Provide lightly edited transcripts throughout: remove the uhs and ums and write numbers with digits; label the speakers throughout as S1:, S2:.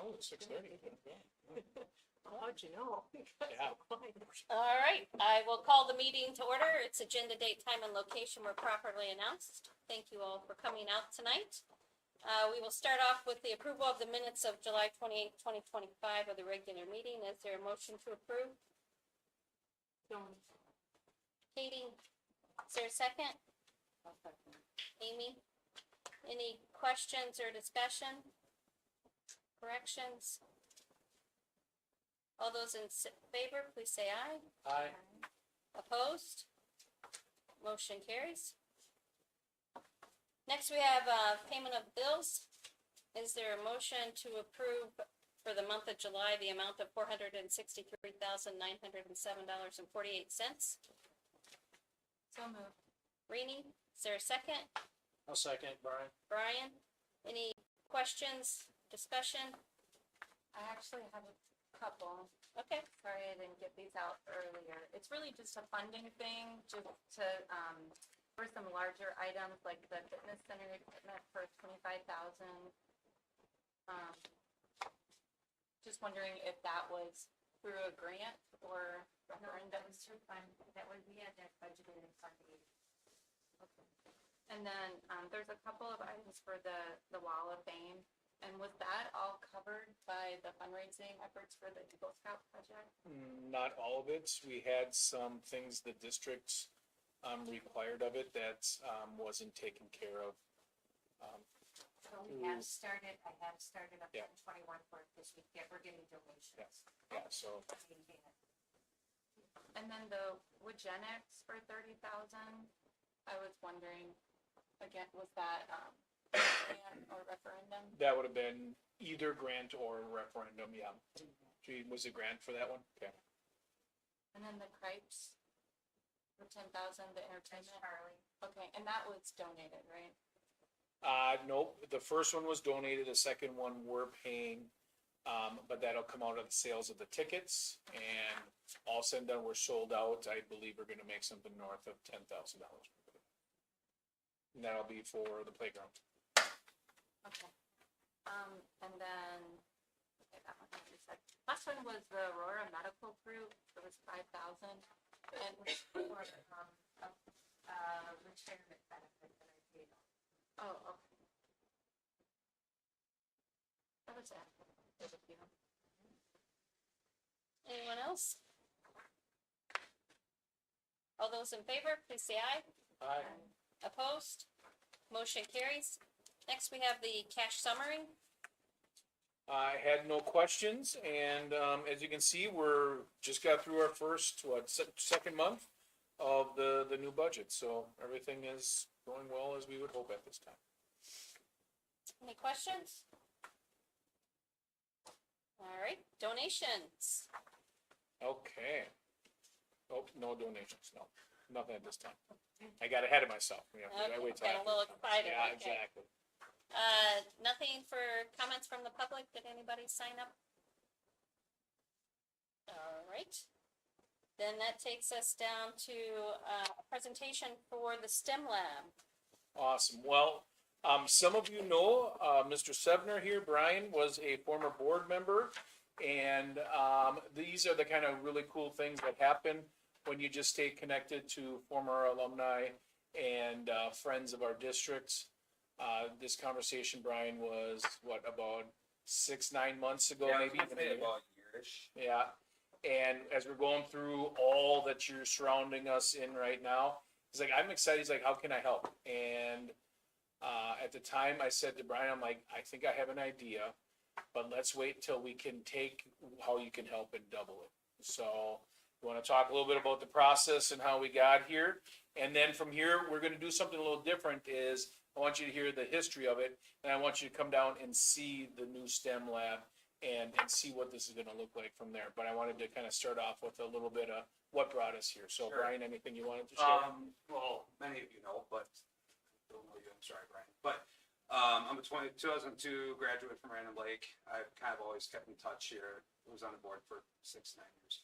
S1: Oh, 6:30.
S2: How'd you know?
S1: Yeah.
S3: All right, I will call the meeting to order. Its agenda, date, time, and location were properly announced. Thank you all for coming out tonight. We will start off with the approval of the minutes of July 28, 2025 of the regular meeting. Is there a motion to approve?
S2: Don't.
S3: Katie, is there a second? Amy, any questions or discussion? Corrections? All those in favor, please say aye.
S1: Aye.
S3: Opposed? Motion carries. Next, we have payment of bills. Is there a motion to approve for the month of July the amount of $463,907.48?
S2: So moved.
S3: Rini, is there a second?
S1: I'll second, Brian.
S3: Brian, any questions, discussion?
S2: I actually have a couple.
S3: Okay,
S2: Sorry I didn't get these out earlier. It's really just a funding thing, just to, for some larger items like the fitness center equipment for 25,000. Just wondering if that was through a grant or referendum.
S4: That was through fund, that would, we had that budgeted in fund eight.
S2: Okay. And then, there's a couple of items for the Wall of Fame. And was that all covered by the fundraising efforts for the Eagle Scout project?
S1: Not all of it. We had some things the district required of it that wasn't taken care of.
S4: So we have started, I have started up
S1: Yeah.
S4: on 21 for it this week, yeah, we're getting donations.
S1: Yeah, so
S2: And then the Woodgenics for 30,000, I was wondering, again, was that, grant or referendum?
S1: that would have been either grant or referendum, yeah. Gee, was it grant for that one? Okay.
S2: And then the Cripes for 10,000, the
S4: That's
S2: entertainment?
S4: Charlie.
S2: Okay, and that was donated, right?
S1: Nope, the first one was donated, the second one we're paying, but that'll come out of the sales of the tickets, and all said and done, we're sold out. I believe we're gonna make something north of $10,000. And that'll be for the playground.
S2: Okay. And then, okay, that one I just said. Last one was the Aurora Medical Group, it was 5,000. And,
S4: For, retirement benefit that I paid on.
S2: oh, okay. That was it. Thank you.
S3: Anyone else? All those in favor, please say aye.
S1: Aye.
S3: Opposed? Motion carries. Next, we have the cash summary.
S1: I had no questions, and as you can see, we're just got through our first, second month of the new budget, so everything is going well as we would hope at this time.
S3: Any questions? All right, donations.
S1: Okay. Oh, no donations, no, nothing at this time. I got ahead of myself. Yeah, I
S3: Okay,
S1: wait till
S3: got a little
S1: after.
S3: excited,
S1: Yeah,
S3: okay.
S1: exactly.
S3: Nothing for comments from the public. Did anybody sign up? All right. Then that takes us down to a presentation for the STEM Lab.
S1: Awesome. Well, some of you know, Mr. Sevner here, Brian, was a former board member. And these are the kind of really cool things that happen when you just stay connected to former alumni and friends of our districts. This conversation, Brian, was about 6-9 months ago,
S5: Yeah,
S1: maybe
S5: it's
S1: even
S5: been
S1: maybe.
S5: about a yearish.
S1: Yeah, and as we're going through all that you're surrounding us in right now, he's like, I'm excited. He's like, how can I help? And at the time, I said to Brian, I'm like, I think I have an idea, but let's wait till we can take how you can help and double it. So we want to talk a little bit about the process and how we got here, and then from here, we're going to do something a little different. Is I want you to hear the history of it, and I want you to come down and see the new STEM lab and see what this is going to look like from there. But I wanted to kind of start off with a little bit of what brought us here. So,
S5: Sure.
S1: Brian, anything you wanted to share?
S5: Well, many of you know, but don't know you. I'm sorry, Brian. But I'm a 2002 graduate from Random Lake. I've kind of always kept in touch here. I was on the board for 6-9 years.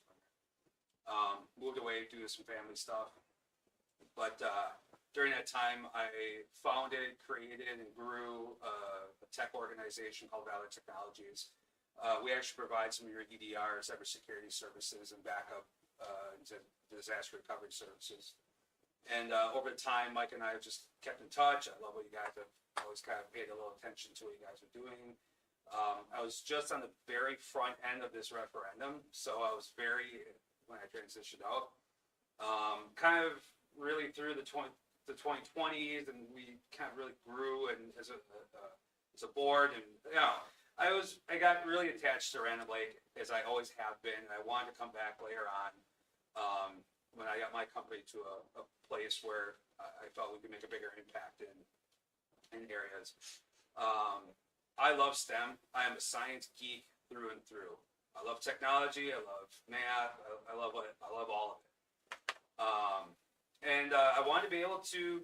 S5: Moved away due to some family stuff. But during that time, I founded, created, and grew a tech organization called Valor Technologies. We actually provide some of your EDR, cybersecurity services and backup, disaster recovery services. And over time, Mike and I have just kept in touch. I love what you guys have always kind of paid a little attention to what you guys are doing. I was just on the very front end of this referendum, so I was when I transitioned out, kind of really through the 2020s, and we kind of really grew and as a board, and I got really attached to Random Lake, as I always have been, and I wanted to come back later on when I got my company to a place where I felt we could make a bigger impact in areas. I love STEM. I am a science geek through and through. I love technology. I love math. I love all of it. And I wanted to be able to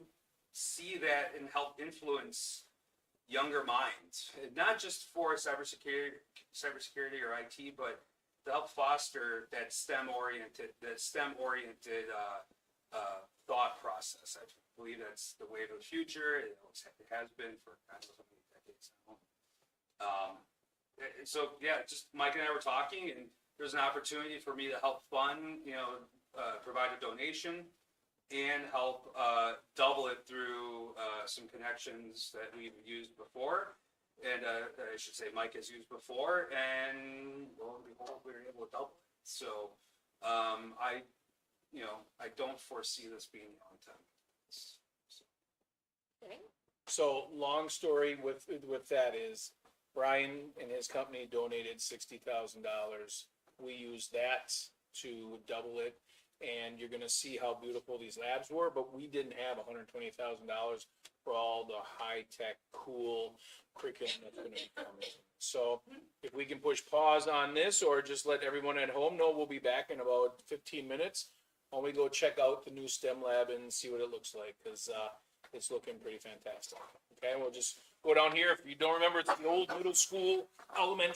S5: see that and help influence younger minds, not just for cybersecurity or IT, but to help foster that STEM-oriented thought process. I believe that's the wave of the future. It has been for I don't know how many decades now. So yeah, just Mike and I were talking, and there's an opportunity for me to help fund, provide a donation and help double it through some connections that we've used before. And I should say Mike has used before, and lo and behold, we were able to double it. So I don't foresee this being a long time.
S3: Okay.
S1: So long story with that is Brian and his company donated $60,000. We used that to double it, and you're gonna see how beautiful these labs were, but we didn't have $120,000 for all the high-tech, cool curriculum that's gonna be coming. So if we can push pause on this, or just let everyone at home know, we'll be back in about 15 minutes. When we go check out the new STEM lab and see what it looks like, because it's looking pretty fantastic. Okay, we'll just go down here. If you don't remember, it's the old middle school, elementary.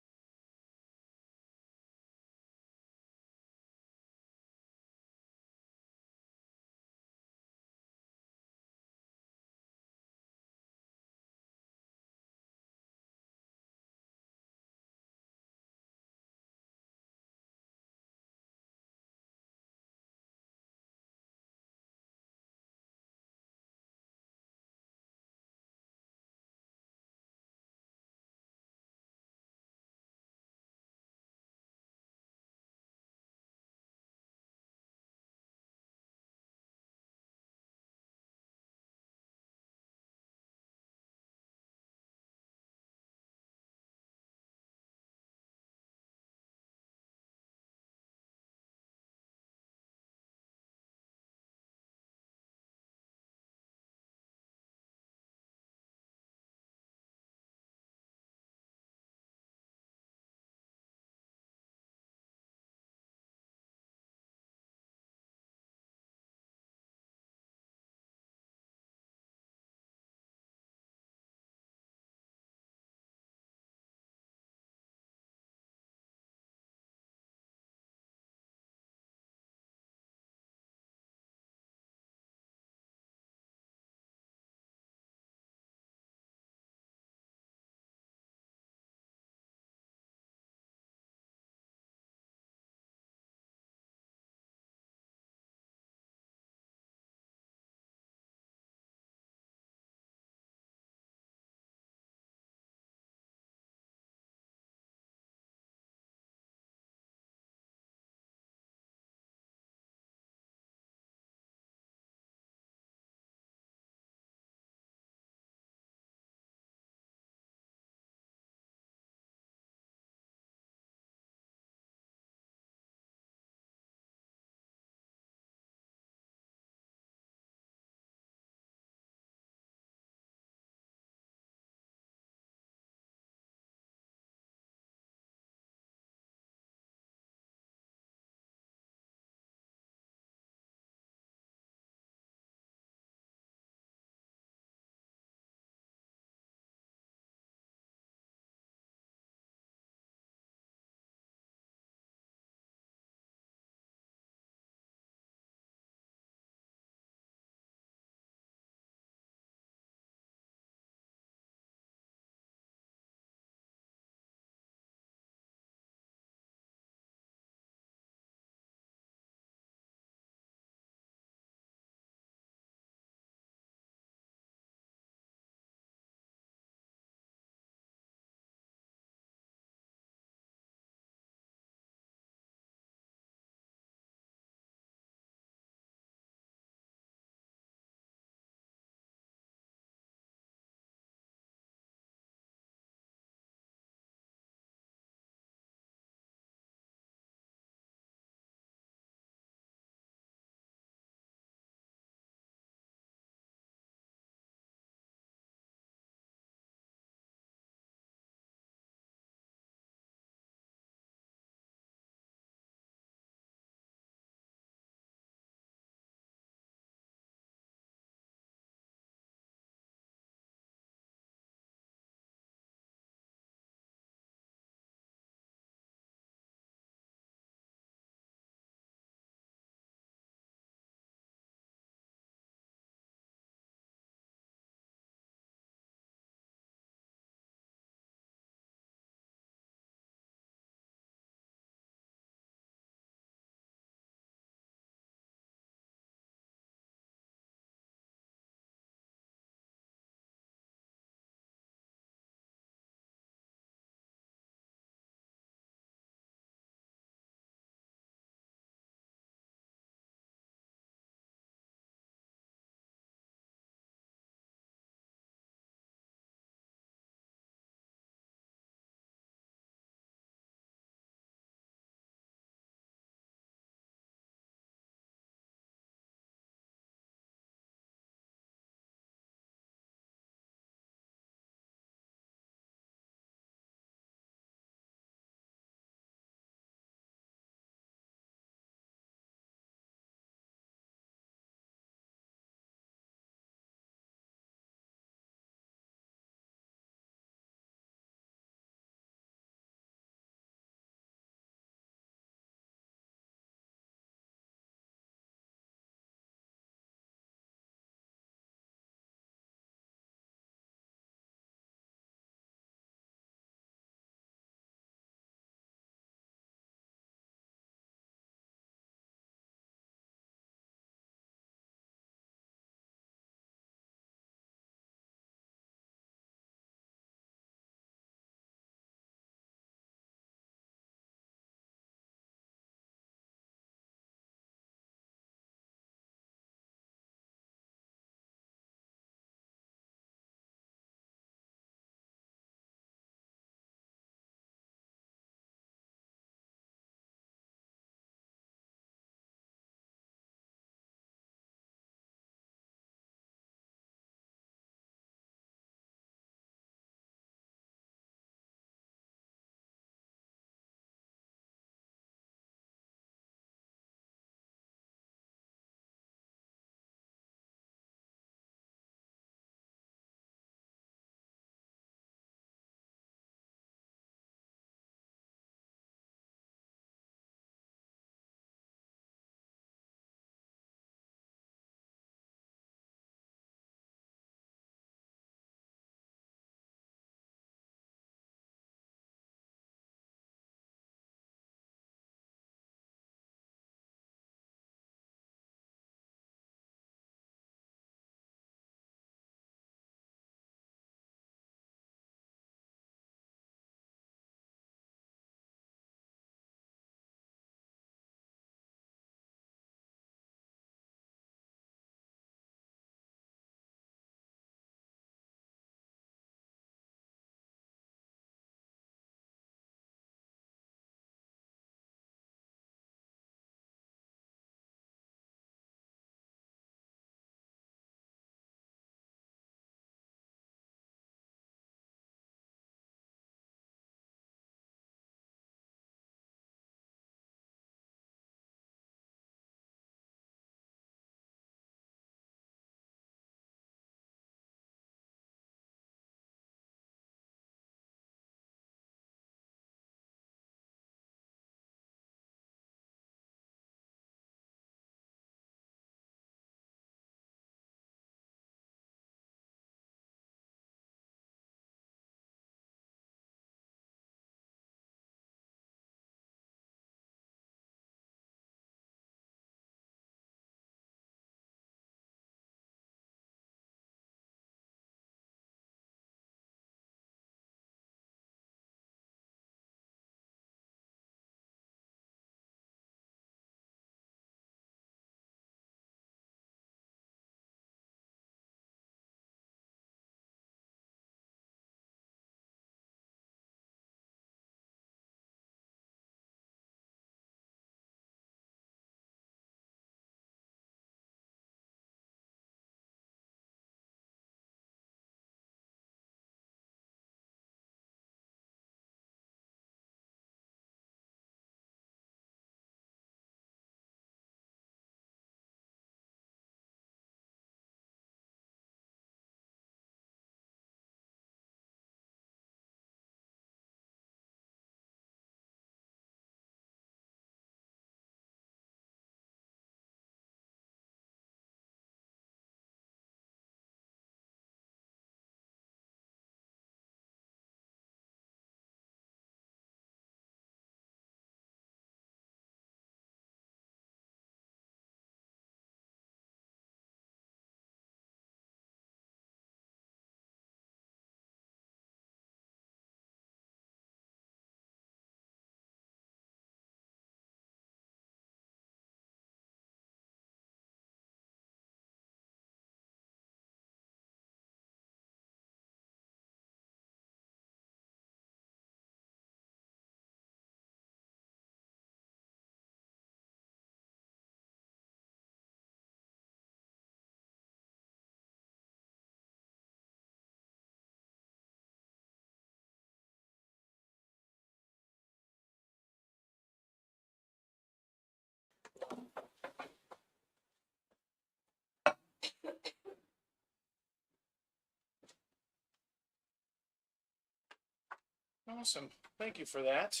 S1: Awesome. Thank you for that.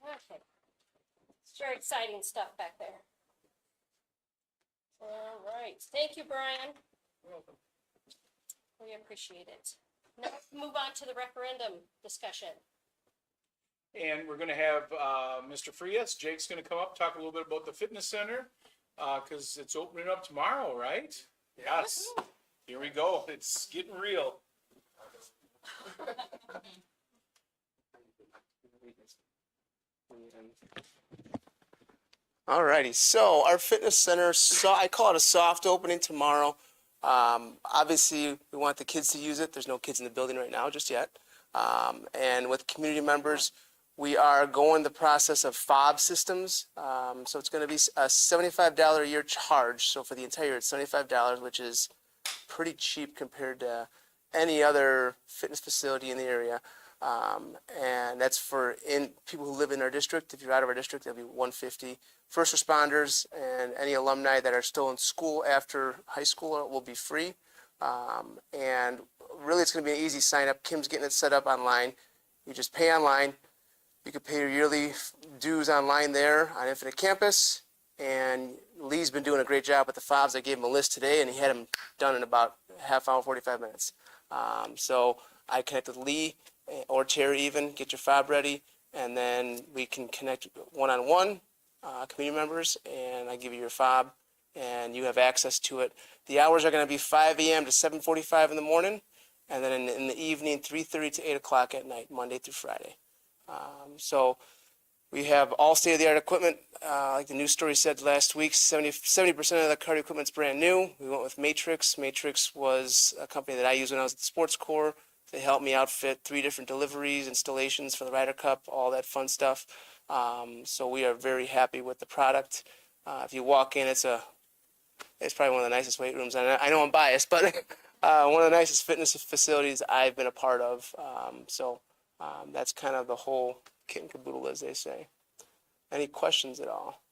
S3: Okay. It's very exciting stuff back there. All right, thank you, Brian. We appreciate it. Now, let's move on to the referendum discussion.
S1: And we're gonna have, Mr. Frias, Jake's gonna come up, talk a little bit about the fitness center, cause it's opening up tomorrow, right? Yes. Here we go. It's getting real.
S6: Alrighty, so our fitness center, I call it a soft opening tomorrow. Obviously, we want the kids to use it. There's no kids in the building right now just yet. And with community members, we are going the process of fob systems. So it's going to be a $75 a year charge. So for the entire year, it's $75, which is pretty cheap compared to any other fitness facility in the area. And that's for people who live in our district. If you're out of our district, it'll be $150. First responders and any alumni that are still in school after high school will be free. And really, it's going to be an easy sign up. Kim's getting it set up online. You just pay online. You can pay your yearly dues online there on Infinite Campus. And Lee's been doing a great job with the fobs. I gave him a list today, and he had them done in about half hour, 45 minutes. So I connect with Lee or Terry even, get your fob ready, and then we can connect one-on-one, community members, and I give you your fob, and you have access to it. The hours are going to be 5 a.m. to 7:45 in the morning, and then in the evening, 3:30 to 8 o'clock at night, Monday through Friday. So we have all state-of-the-art equipment. Like the news story said last week, 70% of the cardio equipment's brand new. We went with Matrix. Matrix was a company that I used when I was at the sports corps. They helped me outfit 3 different deliveries, installations for the Ryder Cup, all that fun stuff. So we are very happy with the product. If you walk in, it's probably one of the nicest weight rooms. And I know I'm biased, but one of the nicest fitness facilities I've been a part of. That's kind of the whole kit and caboodle, as they say. Any questions at all?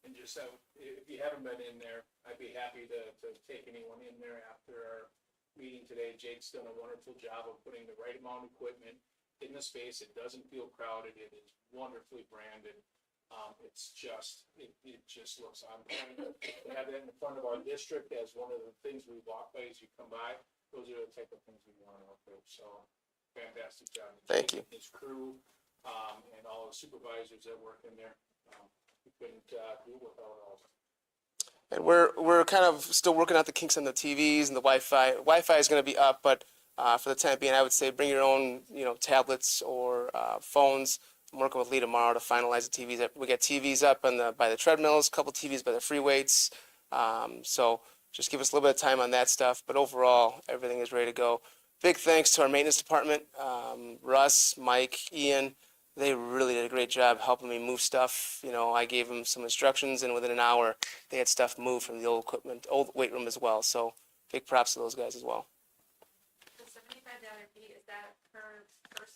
S1: And just, if you haven't been in there, I'd be happy to take anyone in there after our meeting today. Jake's done a wonderful job of putting the right amount of equipment in the space. It doesn't feel crowded. It is wonderfully branded. It just looks, I'm trying to have that in the front of our district as one of the things we walk by as you come by. Those are the type of things we want to work with. So fantastic job.
S6: Thank you.
S1: His crew, and all the supervisors that work in there. We couldn't do it without all of them.
S6: And we're kind of still working out the kinks on the TVs and the Wi-Fi. Wi-Fi is going to be up, but for the time being, I would say bring your own, tablets or phones. I'm working with Lee tomorrow to finalize the TVs. We got TVs up by the treadmills, a couple TVs by the free weights. So just give us a little bit of time on that stuff. But overall, everything is ready to go. Big thanks to our maintenance department, Russ, Mike, Ian. They really did a great job helping me move stuff. I gave them some instructions, and within an hour, they had stuff moved from the old weight room as well. So big props to those guys as well.
S2: The $75 fee, is that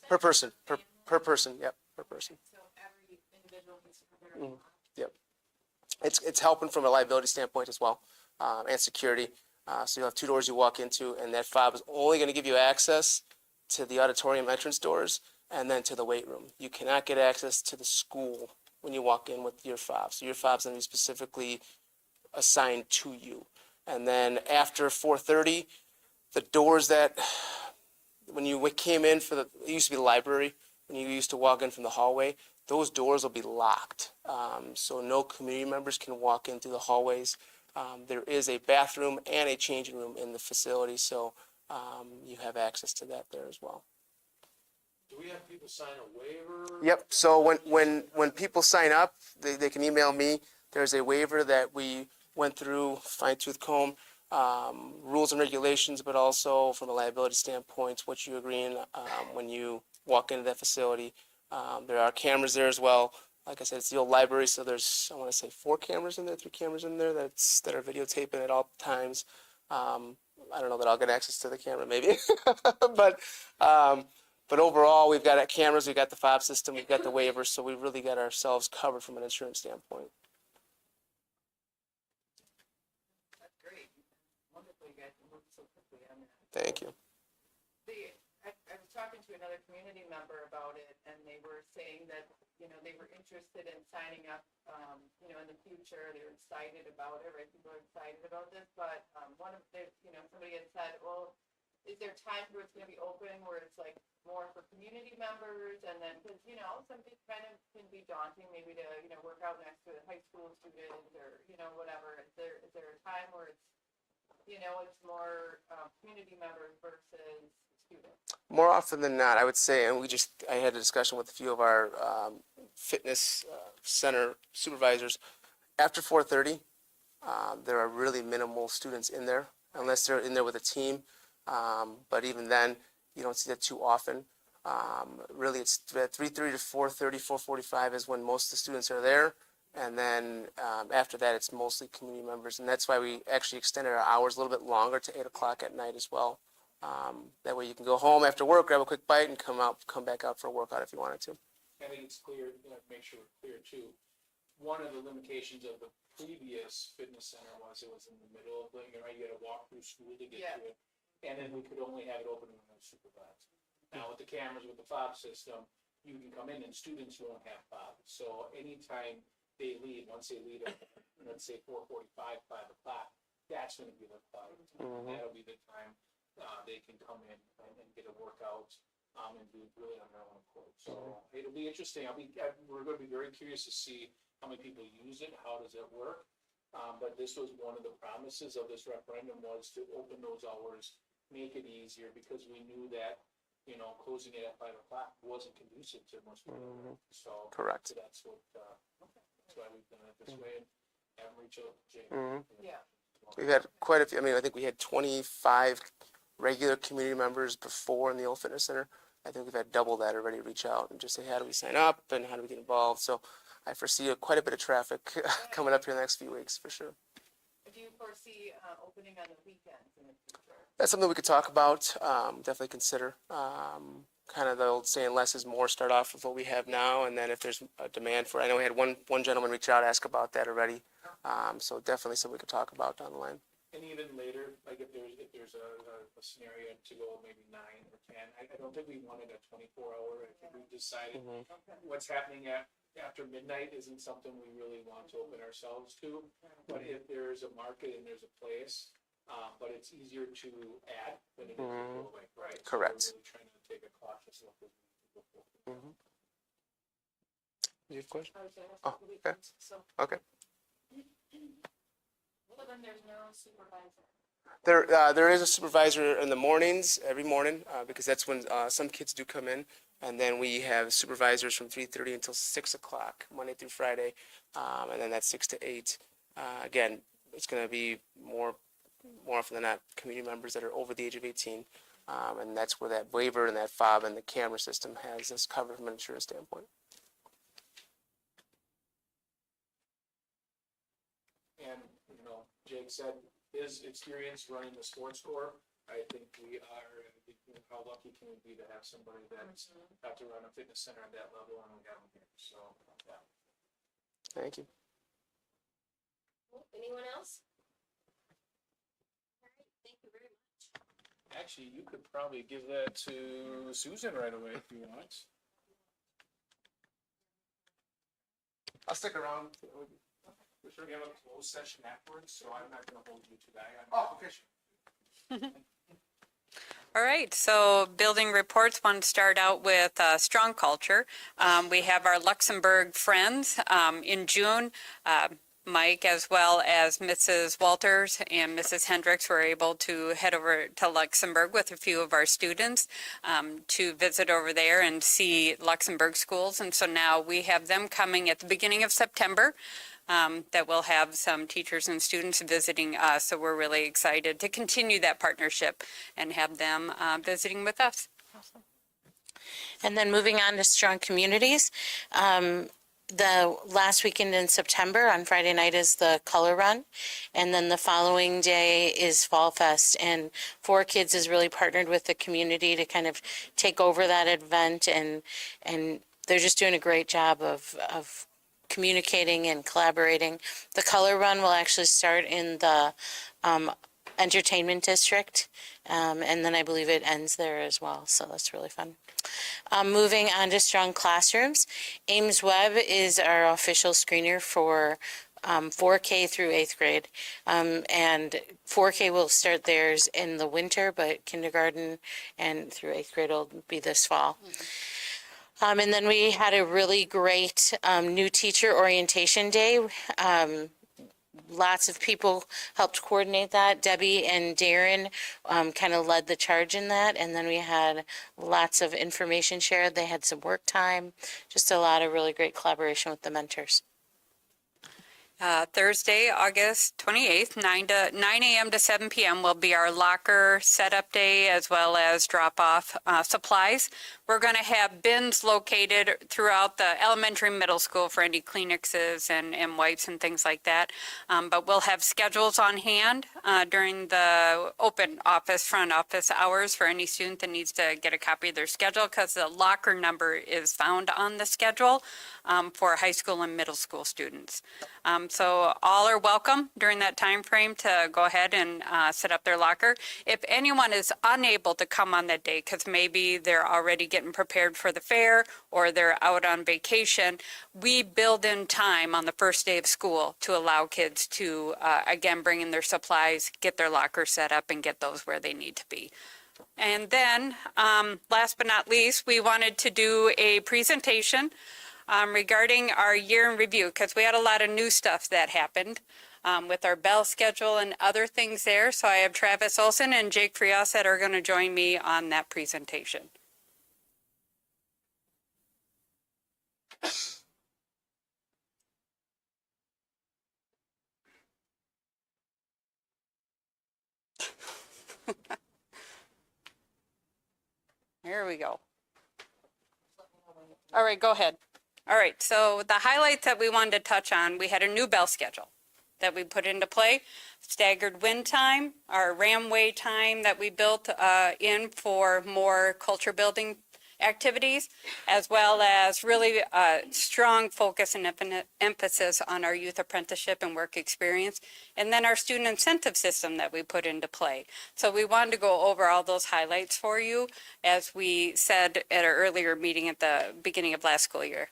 S2: per person?
S6: Per person, per person, yep, per person.
S2: So every individual needs to come there.
S6: Yep. It's helping from a liability standpoint as well, and security. So you'll have 2 doors you walk into, and that fob is only going to give you access to the auditorium entrance doors and then to the weight room. You cannot get access to the school when you walk in with your fob. So your fob's going to be specifically assigned to you. And then after 4:30, the doors that, when you came in it used to be the library, when you used to walk in from the hallway, those doors will be locked. So no community members can walk in through the hallways. There is a bathroom and a changing room in the facility, so you have access to that there as well.
S1: Do we have people sign a waiver?
S6: Yep. So when people sign up, they can email me. There's a waiver that we went through, fine-tooth comb, rules and regulations, but also from a liability standpoint, what you agree in when you walk into that facility. There are cameras there as well. Like I said, it's the old library, so there's, I want to say 3 cameras in there that are videotaping at all times. I don't know that I'll get access to the camera, maybe, but overall, we've got cameras, we've got the fob system, we've got the waivers, so we really got ourselves covered from an insurance standpoint.
S4: That's great. Wonderful you guys can move so quickly on that.
S6: Thank you.
S7: talking to another community member about it, and they were saying that, you know, they were interested in signing up, you know, in the future. They were excited about it, right? People are excited about this, but, one of the, you know, somebody had said, well, is there times where it's gonna be open, where it's like more for community members, and then, cause, you know, some people kind of can be daunting, maybe to, you know, work out next to a high school student, or, you know, whatever. Is there a time where it's, you know, it's more, community members versus students?
S6: More often than not, I would say, and I had a discussion with a few of our fitness center supervisors. After 4:30, there are really minimal students in there, unless they're in there with a team. But even then, you don't see that too often. Really, it's at 3:30 to 4:30, 4:45 is when most of the students are there. And then after that, it's mostly community members. And that's why we actually extended our hours a little bit longer to 8 o'clock at night as well. That way you can go home after work, grab a quick bite, and come back out for a workout if you wanted to.
S1: I think it's clear, make sure we're clear too. One of the limitations of the previous fitness center was it was in the middle of the, right, you had to walk through school to get to it. And then we could only have it open when it was supervised. Now with the cameras, with the fob system, you can come in and students won't have fobs. So anytime they leave, once they leave at, let's say 4:45, 5 o'clock, that's gonna be the fob. That'll be the time, they can come in and get a workout, and do it really on their own accord. So it'll be interesting. We're gonna be very curious to see how many people use it, how does it work? But this was one of the promises of this referendum, was to open those hours, make it easier, because we knew that, you know, closing it at 5 o'clock wasn't conducive to most people. So
S6: Correct.
S1: so that's why we've done it this way, and have them reach out to Jake.
S7: Yeah.
S6: We've had quite a few. I mean, I think we had 25 regular community members before in the old fitness center. I think we've had double that already reach out and just say, how do we sign up and how do we get involved? So I foresee quite a bit of traffic coming up here in the next few weeks for sure.
S7: Do you foresee, opening on the weekends in the future?
S6: That's something we could talk about, definitely consider. Kind of the old saying, less is more. Start off with what we have now, and then if there's a demand for, I know we had one gentleman reach out, ask about that already. So definitely something we could talk about down the line.
S1: And even later, like if there's a scenario to go maybe 9 or 10, I don't think we wanted a 24-hour. I think we decided what's happening after midnight isn't something we really want to open ourselves to. But if there's a market and there's a place, but it's easier to add than it is to go away, right?
S6: Correct.
S1: So we're really trying to take a cautious look as we go forward.
S6: You have a question?
S7: I was gonna ask
S6: Oh,
S7: the
S6: okay.
S7: weekends, so.
S6: Okay.
S7: So then there's no supervisor.
S6: There is a supervisor in the mornings, every morning, because that's when some kids do come in. And then we have supervisors from 3:30 until 6 o'clock, Monday through Friday. And then that's 6 to 8. Again, it's going to be more often than not community members that are over the age of 18. And that's where that waiver and that fob and the camera system has us covered from an insurance standpoint.
S1: And, you know, Jake said his experience running the sports core, I think how lucky can we be to have somebody that's got to run a fitness center at that level, and we have them here, so, yeah.
S6: Thank you.
S3: Anyone else? All right, thank you very much.
S1: Actually, you could probably give that to Susan right away if you want.
S6: I'll stick around.
S1: We're sure we have a closed session afterwards, so I'm not gonna hold you to that.
S6: Oh, okay, sure.
S8: All right, so building reports, want to start out with strong culture. We have our Luxembourg friends in June. Mike, as well as Mrs. Walters and Mrs. Hendricks, were able to head over to Luxembourg with a few of our students to visit over there and see Luxembourg schools. And so now we have them coming at the beginning of September. That we'll have some teachers and students visiting us. So we're really excited to continue that partnership and have them visiting with us.
S9: And then moving on to strong communities. The last weekend in September on Friday night is the color run. And then the following day is Fall Fest. And 4Kids is really partnered with the community to kind of take over that event. And they're just doing a great job of communicating and collaborating. The color run will actually start in the entertainment district. And then I believe it ends there as well, so that's really fun. Moving on to Strong Classrooms, Ames Web is our official screener for 4K through 8th grade. And 4K will start theirs in the winter, but kindergarten and through 8th grade will be this fall. And then we had a really great new teacher orientation day. Lots of people helped coordinate that. Debbie and Darren kind of led the charge in that. And then we had lots of information shared. They had some work time, just a lot of really great collaboration with the mentors.
S8: Thursday, August 28th, 9 a.m. to 7 p.m. will be our locker setup day as well as drop off supplies. We're going to have bins located throughout the elementary and middle school for any Kleenexes and wipes and things like that. But we'll have schedules on hand during the open office, front office hours for any student that needs to get a copy of their schedule, because the locker number is found on the schedule for high school and middle school students. So all are welcome during that time frame to go ahead and set up their locker. If anyone is unable to come on that day, because maybe they're already getting prepared for the fair or they're out on vacation, we build in time on the first day of school to allow kids to, again, bring in their supplies, get their locker set up, and get those where they need to be. And then, last but not least, we wanted to do a presentation regarding our year in review, because we had a lot of new stuff that happened with our bell schedule and other things there. So I have Travis Olson and Jake Frias that are going to join me on that presentation. Here we go. All right, go ahead. All right, so the highlights that we wanted to touch on, we had a new bell schedule that we put into play, staggered wind time, our ramway time that we built in for more culture building activities, as well as really strong focus and emphasis on our youth apprenticeship and work experience, and then our student incentive system that we put into play. So we wanted to go over all those highlights for you, as we said at our earlier meeting at the beginning of last school year.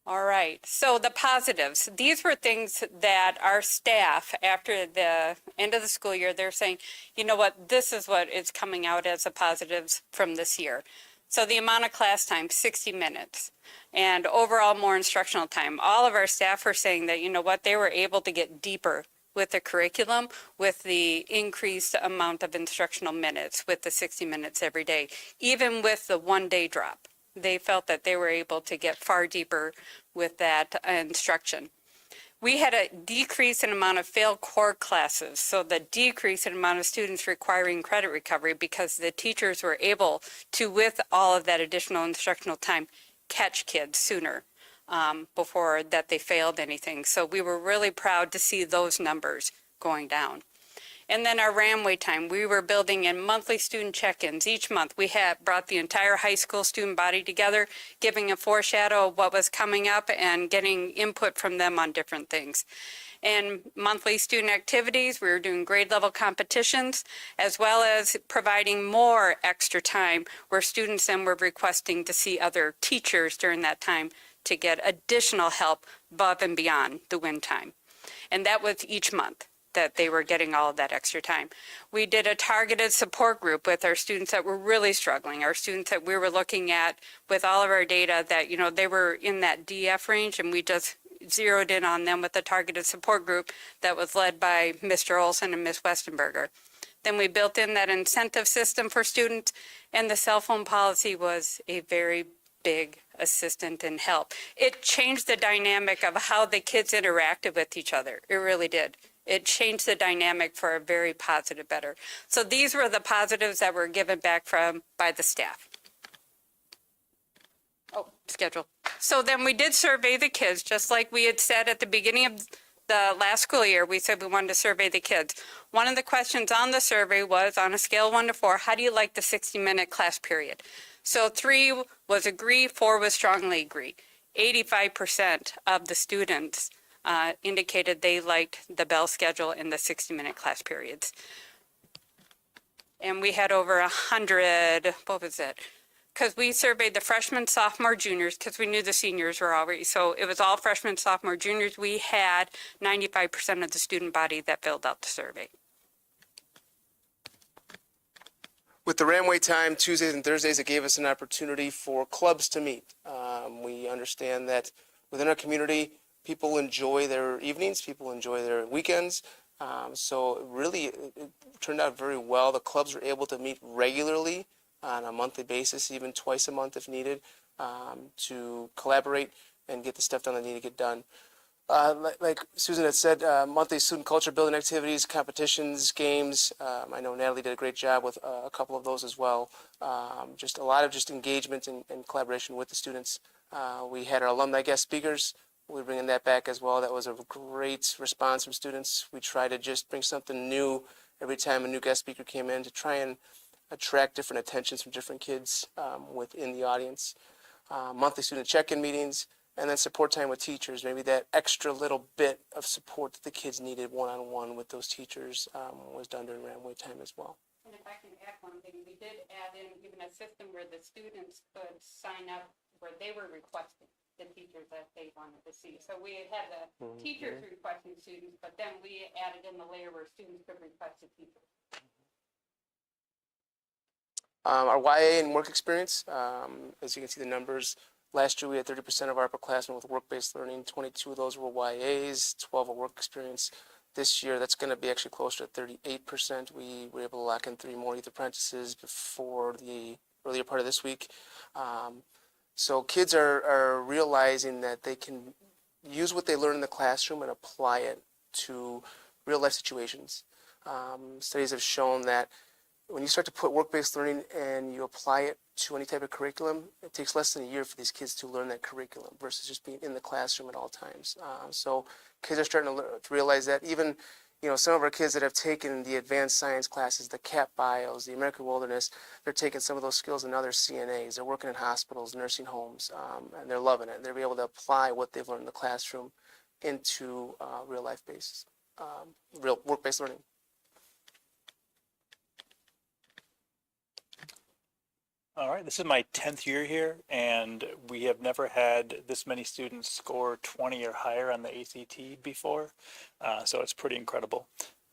S8: All right, so the positives. These were things that our staff, after the end of the school year, they're saying, you know what, this is what is coming out as the positives from this year. So the amount of class time, 60 minutes, and overall more instructional time. All of our staff are saying that, you know what, they were able to get deeper with the curriculum, with the increased amount of instructional minutes, with the 60 minutes every day, even with the one-day drop. They felt that they were able to get far deeper with that instruction. We had a decrease in amount of failed core classes, so the decrease in amount of students requiring credit recovery, because the teachers were able to, with all of that additional instructional time, catch kids sooner before that they failed anything. So we were really proud to see those numbers going down. And then our ramway time, we were building in monthly student check-ins. Each month we had brought the entire high school student body together, giving a foreshadow of what was coming up and getting input from them on different things. And monthly student activities, we were doing grade level competitions, as well as providing more extra time where students then were requesting to see other teachers during that time to get additional help above and beyond the win time. And that was each month that they were getting all of that extra time. We did a targeted support group with our students that were really struggling, our students that we were looking at with all of our data that, you know, they were in that DF range, and we just zeroed in on them with a targeted support group that was led by Mr. Olson and Ms. Westenberger. Then we built in that incentive system for students, and the cell phone policy was a very big assistant and help. It changed the dynamic of how the kids interacted with each other. It really did. It changed the dynamic for a very positive, better. So these were the positives that were given back by the staff. Oh, schedule. So then we did survey the kids, just like we had said at the beginning of the last school year. We said we wanted to survey the kids. One of the questions on the survey was, on a scale of 1 to 4, how do you like the 60-minute class period? So 3 was agree, 4 was strongly agree. 85% of the students indicated they liked the bell schedule and the 60-minute class periods. And we had over 100, what was it? Because we surveyed the freshmen, sophomore, juniors, because we knew the seniors were already, so it was all freshmen, sophomore, juniors. We had 95% of the student body that filled out the survey.
S6: With the Ramway time, Tuesdays and Thursdays, it gave us an opportunity for clubs to meet. We understand that within our community, people enjoy their evenings, people enjoy their weekends. So really, it turned out very well. The clubs were able to meet regularly on a monthly basis, even twice a month if needed, to collaborate and get the stuff done that needed to get done. Like Susan had said, monthly student culture building activities, competitions, games. I know Natalie did a great job with a couple of those as well. Just a lot of just engagement and collaboration with the students. We had our alumni guest speakers. We're bringing that back as well. That was a great response from students. We try to just bring something new every time a new guest speaker came in to try and attract different attentions from different kids within the audience. Monthly student check-in meetings. And then support time with teachers, maybe that extra little bit of support that the kids needed one-on-one with those teachers was done during Ramway time as well.
S8: And if I can add one thing, we did add in even a system where the students could sign up where they were requesting the teachers that they wanted to see. So we had the teachers requesting students, but then we added in the layer where students could request a teacher.
S6: Our YA and work experience, as you can see the numbers, last year we had 30% of our upperclassmen with work-based learning, 22 of those were YAs, 12 were work experience. This year that's going to be actually closer to 38%. We were able to lock in 3 more youth apprentices before the earlier part of this week. So kids are realizing that they can use what they learn in the classroom and apply it to real life situations. Studies have shown that when you start to put work-based learning and you apply it to any type of curriculum, it takes less than a year for these kids to learn that curriculum versus just being in the classroom at all times. So kids are starting to realize that. Even, some of our kids that have taken the advanced science classes, the CAP bios, the American Wilderness, they're taking some of those skills and now they're CNAs. They're working in hospitals, nursing homes, and they're loving it. They're able to apply what they've learned in the classroom into real life-based, real work-based learning.
S10: All right, this is my 10th year here, and we have never had this many students score 20 or higher on the ACT before, so it's pretty incredible.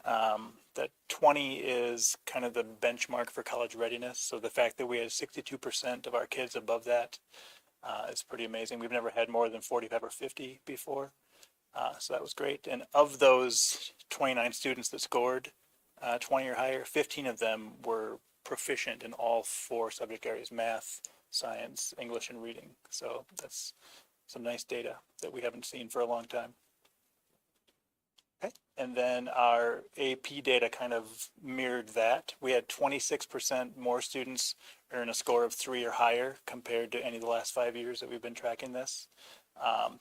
S10: That 20 is kind of the benchmark for college readiness, so the fact that we had 62% of our kids above that is pretty amazing. We've never had more than 45 or 50 before, so that was great. And of those 29 students that scored 20 or higher, 15 of them were proficient in all 4 subject areas: math, science, English, and reading. So that's some nice data that we haven't seen for a long time. Okay, and then our AP data kind of mirrored that. We had 26% more students earn a score of 3 or higher compared to any of the last 5 years that we've been tracking this.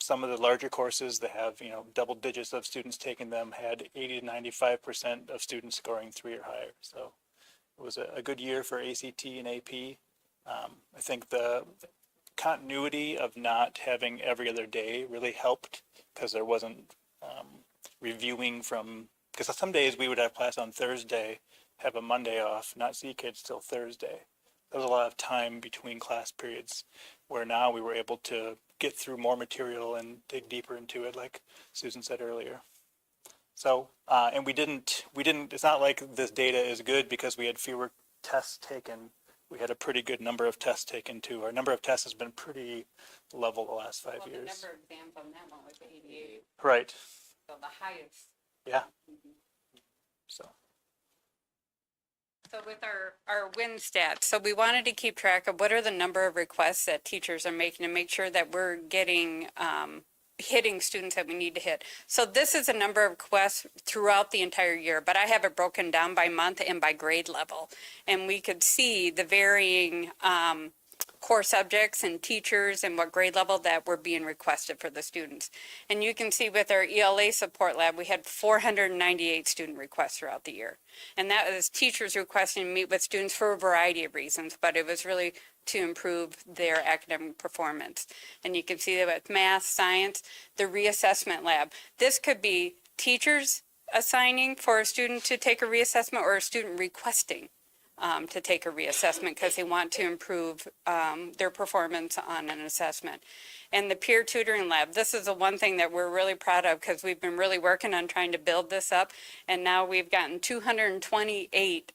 S10: Some of the larger courses that have, double digits of students taking them had 80 to 95% of students scoring 3 or higher. So it was a good year for ACT and AP. I think the continuity of not having every other day really helped because there wasn't reviewing because some days we would have class on Thursday, have a Monday off, not see kids till Thursday. There was a lot of time between class periods where now we were able to get through more material and dig deeper into it, like Susan said earlier. So, and we didn't, it's not like this data is good because we had fewer tests taken. We had a pretty good number of tests taken too. Our number of tests has been pretty level the last 5 years.
S8: The number of exams on that one was 88,
S10: Right,
S8: so the highest.
S10: yeah. So,
S8: So with our win stats, so we wanted to keep track of what are the number of requests that teachers are making to make sure that we're getting, hitting students that we need to hit. So this is a number of requests throughout the entire year, but I have it broken down by month and by grade level. And we could see the varying core subjects and teachers and what grade level that were being requested for the students. And you can see with our ELA support lab, we had 498 student requests throughout the year. And that was teachers requesting to meet with students for a variety of reasons, but it was really to improve their academic performance. And you can see that with math, science, the reassessment lab. This could be teachers assigning for a student to take a reassessment or a student requesting to take a reassessment because they want to improve their performance on an assessment. And the peer tutoring lab, this is the one thing that we're really proud of because we've been really working on trying to build this up. And now we've gotten 228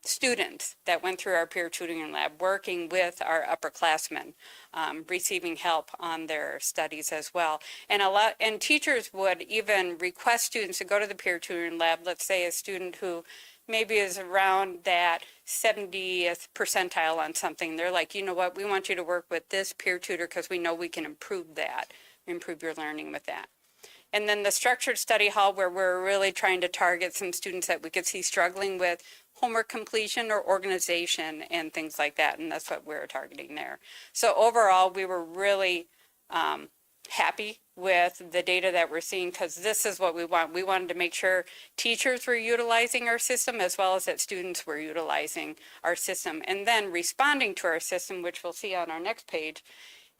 S8: students that went through our peer tutoring lab working with our upperclassmen, receiving help on their studies as well. And teachers would even request students to go to the peer tutoring lab. Let's say a student who maybe is around that 70th percentile on something. They're like, you know what, we want you to work with this peer tutor because we know we can improve that, improve your learning with that. And then the structured study hall where we're really trying to target some students that we could see struggling with homework completion or organization and things like that. And that's what we're targeting there. So overall, we were really happy with the data that we're seeing because this is what we want. We wanted to make sure teachers were utilizing our system as well as that students were utilizing our system. And then responding to our system, which we'll see on our next page,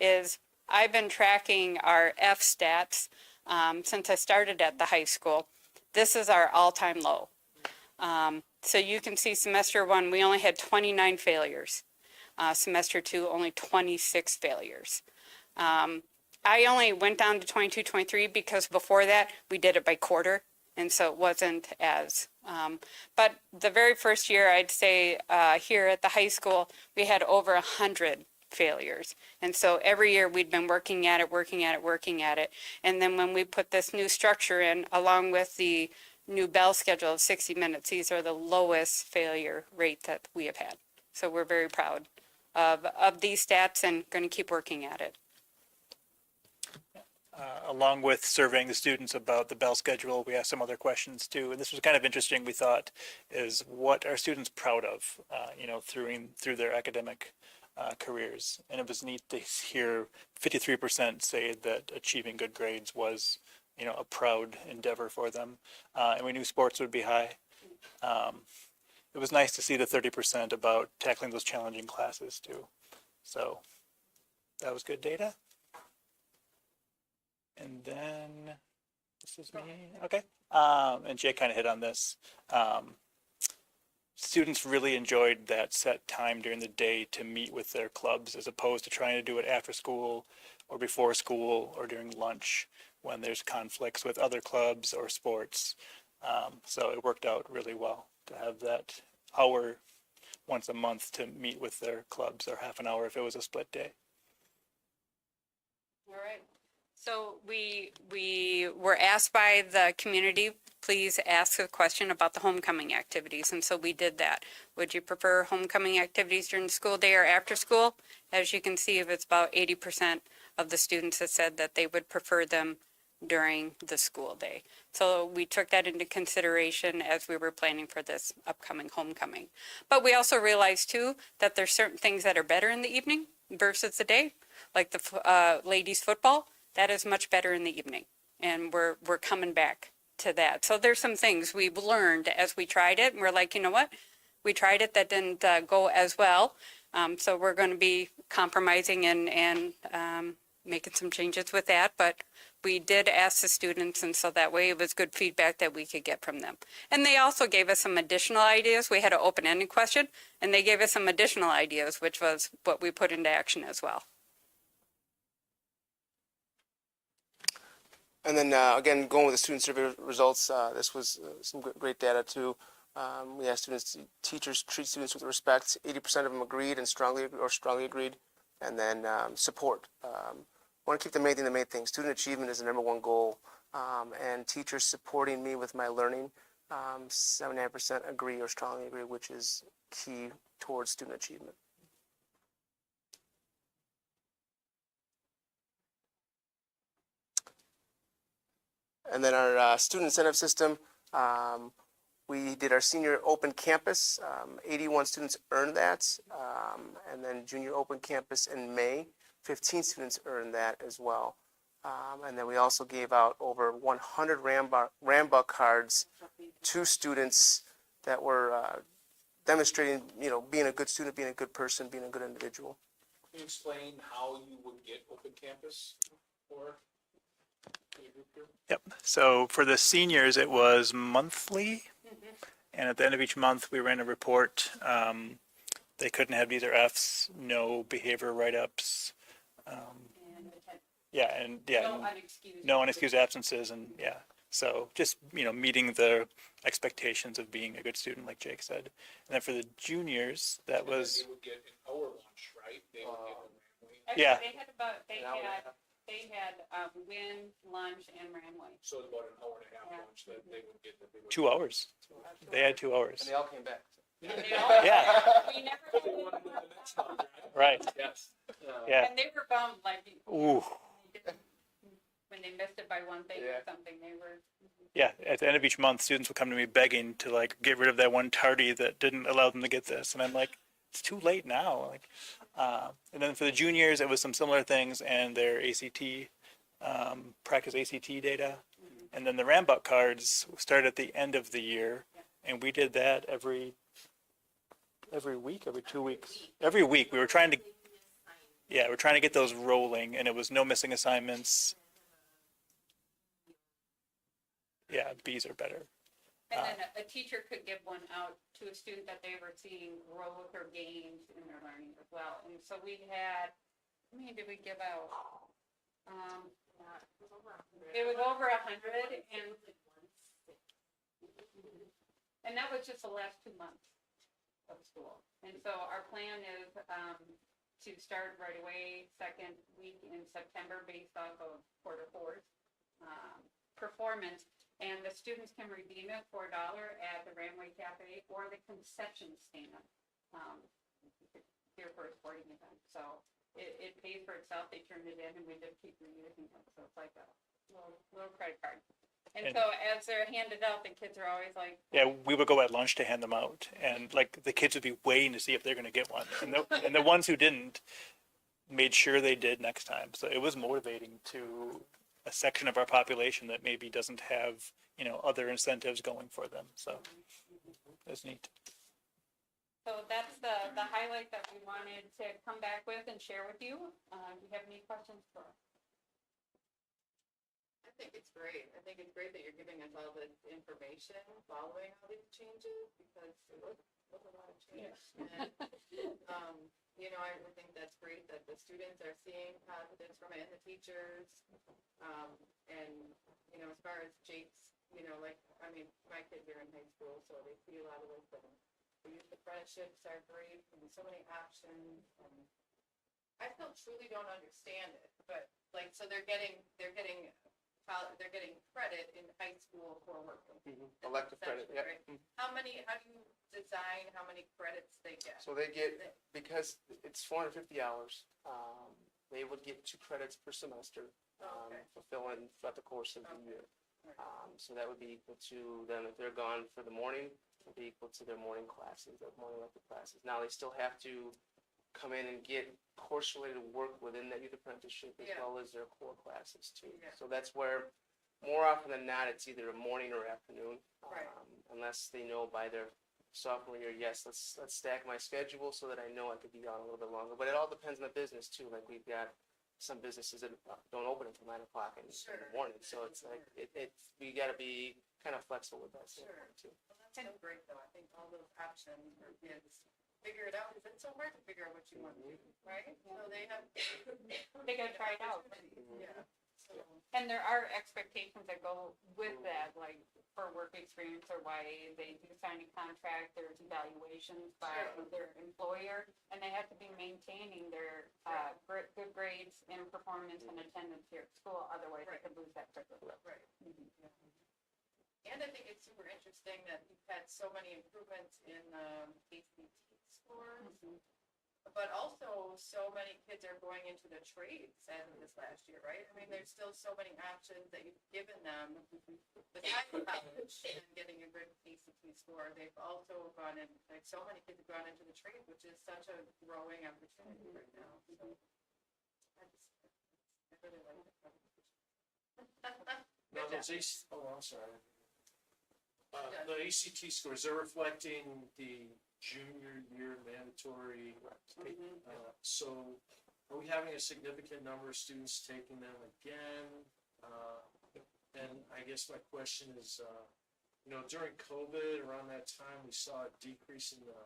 S8: is I've been tracking our F stats since I started at the high school. This is our all-time low. So you can see semester 1, we only had 29 failures. Semester 2, only 26 failures. I only went down to 22, 23 because before that we did it by quarter. And so it wasn't as, but the very first year I'd say here at the high school, we had over 100 failures. And so every year we'd been working at it. And then when we put this new structure in, along with the new bell schedule of 60 minutes, these are the lowest failure rate that we have had. So we're very proud of these stats and going to keep working at it.
S10: Along with surveying the students about the bell schedule, we asked some other questions too. And this was kind of interesting, we thought, is what are students proud of, through their academic careers. And it was neat to hear 53% say that achieving good grades was, a proud endeavor for them. And we knew sports would be high. It was nice to see the 30% about tackling those challenging classes too. So that was good data. And then, this is me, okay. And Jay kind of hit on this. Students really enjoyed that set time during the day to meet with their clubs as opposed to trying to do it after school or before school or during lunch when there's conflicts with other clubs or sports. So it worked out really well to have that hour once a month to meet with their clubs, or half an hour if it was a split day.
S8: All right. So we were asked by the community, please ask a question about the homecoming activities. And so we did that. Would you prefer homecoming activities during the school day or after school? As you can see, it's about 80% of the students that said that they would prefer them during the school day. So we took that into consideration as we were planning for this upcoming homecoming. But we also realized too that there's certain things that are better in the evening versus the day, like the ladies football. That is much better in the evening, and we're coming back to that. So there's some things we've learned as we tried it, and we're like, you know what? We tried it, that didn't go as well. So we're going to be compromising and making some changes with that. But we did ask the students, and so that way it was good feedback that we could get from them. And they also gave us some additional ideas. We had an open-ended question, and they gave us some additional ideas, which was what we put into action as well.
S6: And then again, going with the student survey results, this was some great data too. We asked students, teachers treat students with respect. 80% of them agreed and strongly agreed. And then support. Want to keep the main thing. Student achievement is the number one goal. And teachers supporting me with my learning, 79% agree or strongly agree, which is key towards student achievement. And then our student incentive system, we did our senior open campus. 81 students earned that. And then junior open campus in May, 15 students earned that as well. And then we also gave out over 100 Rambuck cards to students that were demonstrating, being a good student, being a good person, being a good individual.
S1: Can you explain how you would get open campus for your group here?
S10: Yep. So for the seniors, it was monthly. And at the end of each month, we ran a report. They couldn't have D's or F's, no behavior write-ups. No unexcused absences, and so just meeting the expectations of being a good student, like Jake said. And then for the juniors, that was
S1: They would get an hour lunch, right? They would get a
S10: Yeah.
S8: They had WIN, lunch, and Ramway.
S1: so it's about an hour and a half lunch that they would get.
S10: 2 hours. They had 2 hours.
S6: And they all came back.
S10: Yeah.
S8: We never had
S10: Right.
S1: Yes.
S10: Yeah.
S8: And they were bummed, like,
S10: Ooh.
S8: when they missed it by one thing
S6: Yeah.
S8: or something, they were.
S10: Yeah. At the end of each month, students would come to me begging to get rid of that one tardy that didn't allow them to get this, and I'm like, it's too late now. And then for the juniors, it was some similar things and their ACT, practice ACT data. And then the Rambuck cards started at the end of the year, and we did that every week, every 2 weeks. Every week, we're trying to get those rolling, and it was no missing assignments. Yeah, B's are better.
S8: And then a teacher could give one out to a student that they were seeing growth or gains in their learning as well. And so we had, how many did we give out? It was over 100, and that was just the last 2 months of school. And so our plan is to start right away, second week in September, based off of quarter four's performance. And the students can redeem it for $1 at the Ramway Cafe or the concession stand here for a sporting event. So it pays for itself. They turned it in, and we just keep reusing it. So it's like a little credit card. And so as they're handed out, the kids are always like,
S10: Yeah, we would go at lunch to hand them out, and the kids would be waiting to see if they're going to get one, and the ones who didn't made sure they did next time. So it was motivating to a section of our population that maybe doesn't have other incentives going for them. So it's neat.
S8: so that's the highlight that we wanted to come back with and share with you. Do you have any questions for us?
S7: I think it's great. I think it's great that you're giving us all this information following all these changes, because it was a lot of change. And, I would think that's great that the students are seeing positives from it, and the teachers. And, as far as Jake's, my kids are in high school, so they see a lot of this, and the youth apprenticeships are great, and so many options, and I still truly don't understand it, but so they're getting credit in high school for working.
S6: Elective credit, yeah.
S7: Right? How do you design how many credits they get?
S6: So they get, because it's 450 hours, they would get 2 credits per semester,
S7: Okay.
S6: fulfilling throughout the course of the year. So that would be equal to them, if they're gone for the morning, it would be equal to their morning classes, their morning elective classes. Now, they still have to come in and get course-related work within that youth apprenticeship, as
S7: Yeah.
S6: well as their core classes too.
S7: Yeah.
S6: So that's where, more often than not, it's either a morning or afternoon.
S7: Right.
S6: Unless they know by their sophomore year, yes, let's stack my schedule so that I know I could be on a little bit longer. But it all depends on the business too. Like, we've got some businesses that don't open until 9 o'clock in
S7: Sure.
S6: the morning. So it's like, we gotta be kind of flexible with that
S7: Sure.
S6: standpoint too.
S7: Well, that's so great, though. I think all those options for kids, figure it out, because it's so hard to figure out what you want to do, right? So they have.
S8: They gotta try it out.
S7: Yeah. So,
S8: And there are expectations that go with that, like for work experience or why they do sign a contract, there's evaluations by their employer, and they have to be maintaining their good grades in performance and attendance here at school, otherwise they could lose that privilege.
S7: right. And I think it's super interesting that you've had so many improvements in ACT scores. but also so many kids are going into the trades as of this last year, right? I mean, there's still so many options that you've given them besides college and getting a good ACT score. They've also gone in, like, so many kids have gone into the trades, which is such a growing opportunity right now, so. I really like it.
S1: Now,
S7: Good
S1: those
S7: job.
S1: I'm sorry. The ACT scores, they're reflecting the junior year mandatory. So are we having a significant number of students taking them again? And I guess my question is, during COVID, around that time, we saw a decrease in the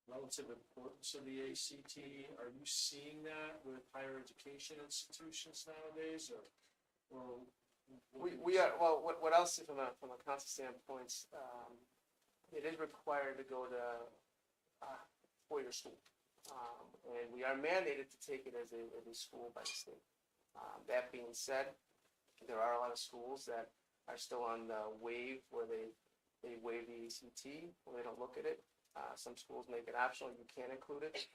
S1: relative importance of the ACT. Are you seeing that with higher education institutions nowadays, or?
S6: We are, well, what else from a council standpoint, it is required to go to four-year school. And we are mandated to take it as a school by the state. That being said, there are a lot of schools that are still on the wave where they waive the ACT, or they don't look at it. Some schools make it optional, you can include it.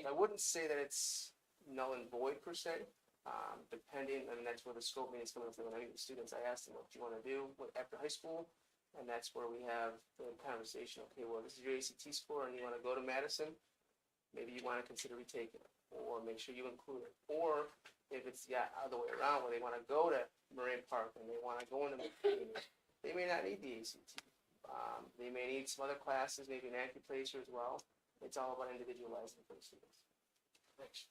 S6: I wouldn't say that it's null and void per se. Depending, and that's where the scope meeting is coming from. When I meet with students, I ask them, what do you want to do after high school? And that's where we have the conversation. Okay, well, this is your ACT score and you want to go to Madison. Maybe you want to consider retaking it, or make sure you include it. Or if it's the other way around, where they want to go to Moraine Park and they want to go into McLean, they may not need the ACT. They may need some other classes, maybe an acupuncture as well. It's all about individualizing for the students.
S1: Thanks.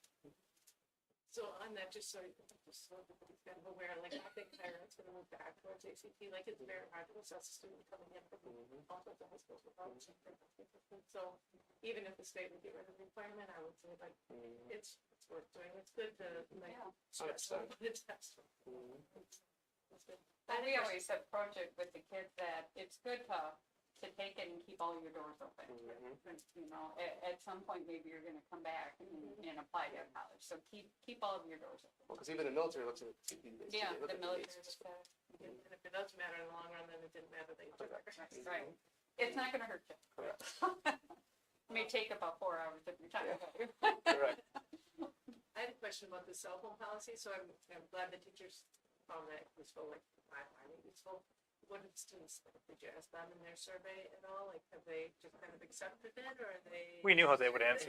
S7: So on that, just so everybody's kind of aware, like, I think parents gonna move back towards ACT, like, it's very hard to assess a student coming in from all sorts of high schools without something. So even if the state would get rid of the requirement, I would say, like, it's worth doing. It's good to, like, stress on the test. It's good.
S8: But we always approach it with the kids that it's good to take it and keep all your doors open. At some point, maybe you're gonna come back and apply to college, so keep all of your doors open.
S6: Well, because even the military looks at it.
S8: Yeah,
S6: they look
S8: the
S6: at
S8: military
S6: ACT
S8: was
S6: score.
S7: And if it does matter in the long run, then it didn't matter. They took it.
S8: right. It's not gonna hurt you.
S6: Correct.
S8: May take about 4 hours of your time.
S6: Correct.
S7: I had a question about the cell phone policy, so I'm glad the teachers found that useful, like, I find it useful. What did students, did you ask them in their survey at all? Like, have they just kind of accepted it, or are they?
S10: We knew how they would answer.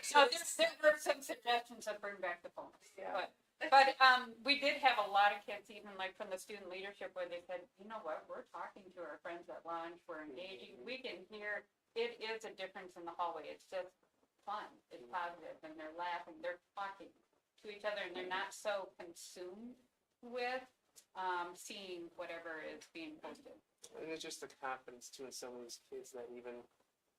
S8: So there were some suggestions that bring back the phones,
S7: Yeah.
S8: but we did have a lot of kids, even like from the student leadership, where they said, you know what, we're talking to our friends at lunch, we're engaging, we can hear, it is a difference in the hallway, it's just fun, it's positive, and they're laughing, they're talking to each other, and they're not so consumed with seeing whatever is being posted.
S6: And it's just the confidence too in some of these kids that even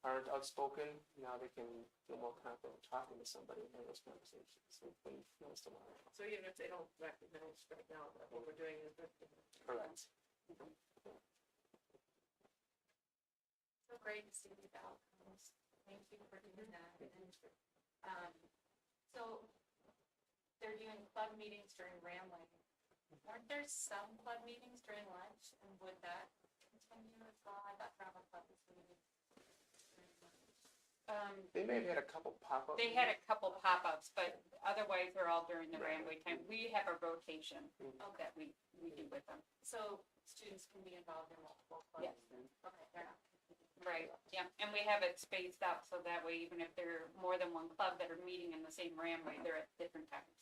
S6: aren't outspoken. Now they can feel more confident talking to somebody and having those conversations. So it's been nice to learn.
S7: So even if they don't recognize right now that what we're doing is good.
S6: Correct.
S2: So great to see the outcomes. Thank you for doing that. And, so they're doing club meetings during Ramley. Aren't there some club meetings during lunch, and would that continue as well? I thought drama club was meeting.
S6: They may have had a couple pop-ups.
S8: They had a couple pop-ups, but otherwise they're all during the Ramway time. We have a rotation that we do with them.
S2: So students can be involved in multiple clubs?
S8: Yes.
S2: Okay, they're not.
S8: Right, yeah, and we have it spaced out, so that way, even if there are more than one club that are meeting in the same Ramway, they're at different times.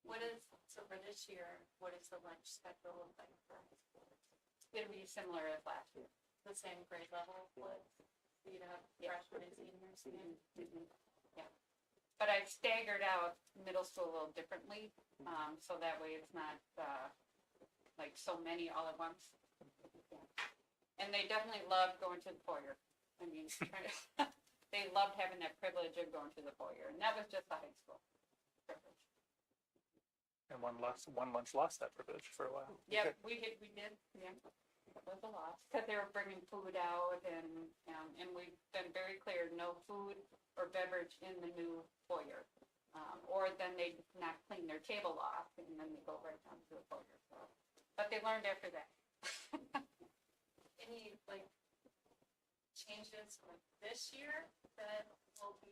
S2: What is, so for this year, what is the lunch schedule look like for high school?
S8: It'll be similar as last year.
S2: The same grade level split? So you'd have freshmen and seniors again?
S8: Yeah, but I've staggered out middle school a little differently, so that way it's not, like so many all at once. And they definitely love going to the foyer. I mean, they loved having that privilege of going to the foyer, and that was just the high school privilege.
S10: And one lunch lost that privilege for a while.
S8: Yep, we did, yeah. That was a loss, because they were bringing food out, and we've been very clear, no food or beverage in the new foyer. Or then they not clean their table off, and then they go right down to the foyer, so. But they learned after that.
S2: Any, like, changes like this year that will be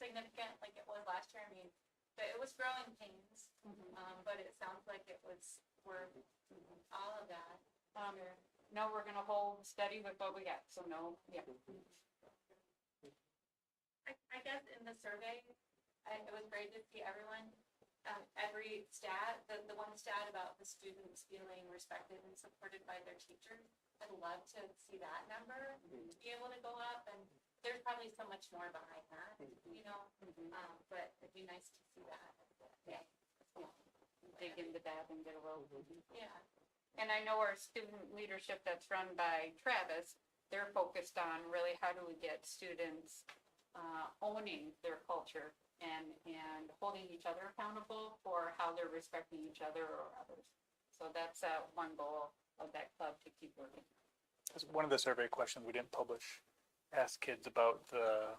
S2: significant like it was last year. I mean, but it was growing pains. But it sounds like it was worth all of that. Sure.
S8: No, we're gonna hold steady with what we got, so no, yeah.
S2: I guess in the survey, it was great to see everyone, every stat, the one stat about the students feeling respected and supported by their teachers. I'd love to see that number be able to go up, and there's probably so much more behind that, you know? But it'd be nice to see that.
S8: Yeah. Dig into that and get a little.
S2: Yeah.
S8: And I know our student leadership that's run by Travis, they're focused on really how do we get students owning their culture and holding each other accountable for how they're respecting each other or others. So that's one goal of that club, to keep working.
S10: One of the survey questions we didn't publish asked kids about the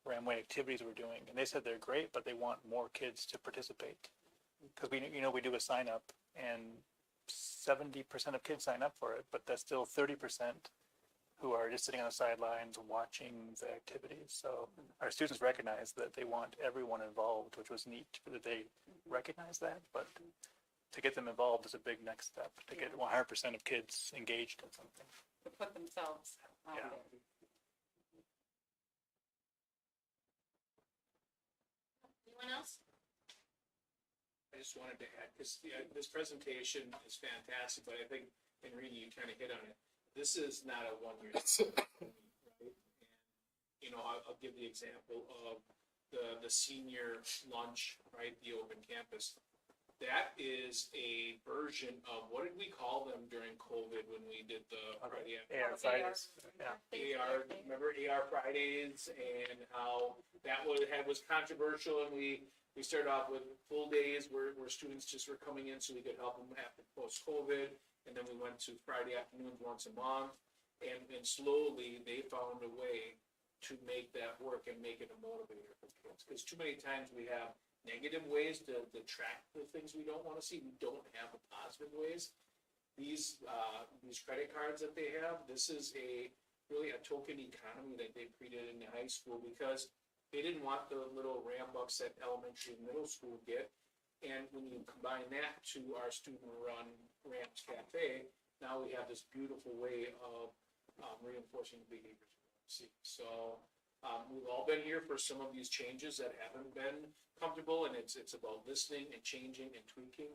S10: Ramway activities we're doing, and they said they're great, but they want more kids to participate. Because we do a sign up, and 70% of kids sign up for it, but that's still 30% who are just sitting on the sidelines watching the activities. So our students recognize that they want everyone involved, which was neat that they recognize that. But to get them involved is a big next step, to get 100% of kids engaged in something.
S8: To put themselves out
S10: Yeah.
S8: there.
S3: Anyone else?
S1: I just wanted to add, because this presentation is fantastic, but I think, and Reedy, you kind of hit on it. This is not a one-year thing, right? And, you know, I'll give the example of the senior lunch, right? The open campus. That is a version of, what did we call them during COVID when we did the Friday after?
S10: AR Fridays. Yeah.
S1: AR, remember AR Fridays, and how that was controversial, and we started off with full days where students just were coming in so we could help them after post-COVID, and then we went to Friday afternoons once a month, and slowly they found a way to make that work and make it a motivator for kids, because too many times we have negative ways to track the things we don't want to see. We don't have the positive ways. These credit cards that they have, this is really a token economy that they created in the high school, because they didn't want the little Rambucks that elementary and middle school get. And when you combine that to our student-run Rams Cafe, now we have this beautiful way of reinforcing the behaviors we want to see. So we've all been here for some of these changes that haven't been comfortable, and it's about listening and changing and tweaking.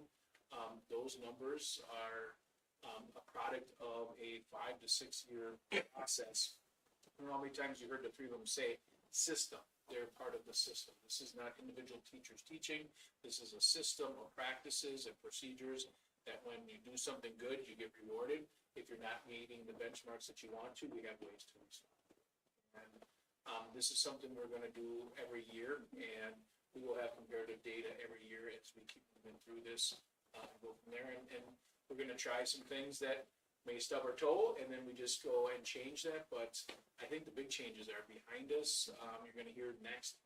S1: Those numbers are a product of a 5 to 6 year process. I don't know how many times you heard the three of them say system. They're part of the system. This is not individual teachers teaching. This is a system of practices and procedures that when you do something good, you get rewarded. If you're not meeting the benchmarks that you want to, we have ways to restore. And this is something we're going to do every year, and we will have comparative data every year as we keep moving through this. Go from there, and we're going to try some things that may stub our toe, and then we just go and change that. But I think the big changes are behind us. You're going to hear next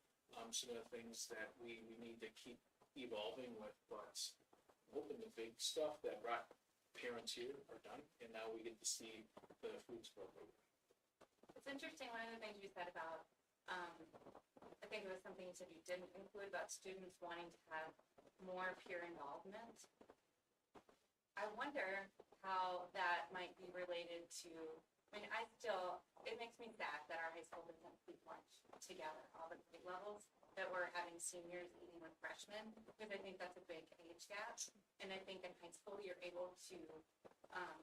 S1: some of the things that we need to keep evolving with. But I'm hoping the big stuff that brought parents here are done, and now we get to see the fruits of our labor.
S2: It's interesting, one of the things you said about, I think it was something you said you didn't include about students wanting to have more peer involvement. I wonder how that might be related to, I mean, it makes me sad that our high school doesn't eat lunch together, all the grade levels, that we're having seniors eating with freshmen, because I think that's a big age gap. And I think in high school, you're able to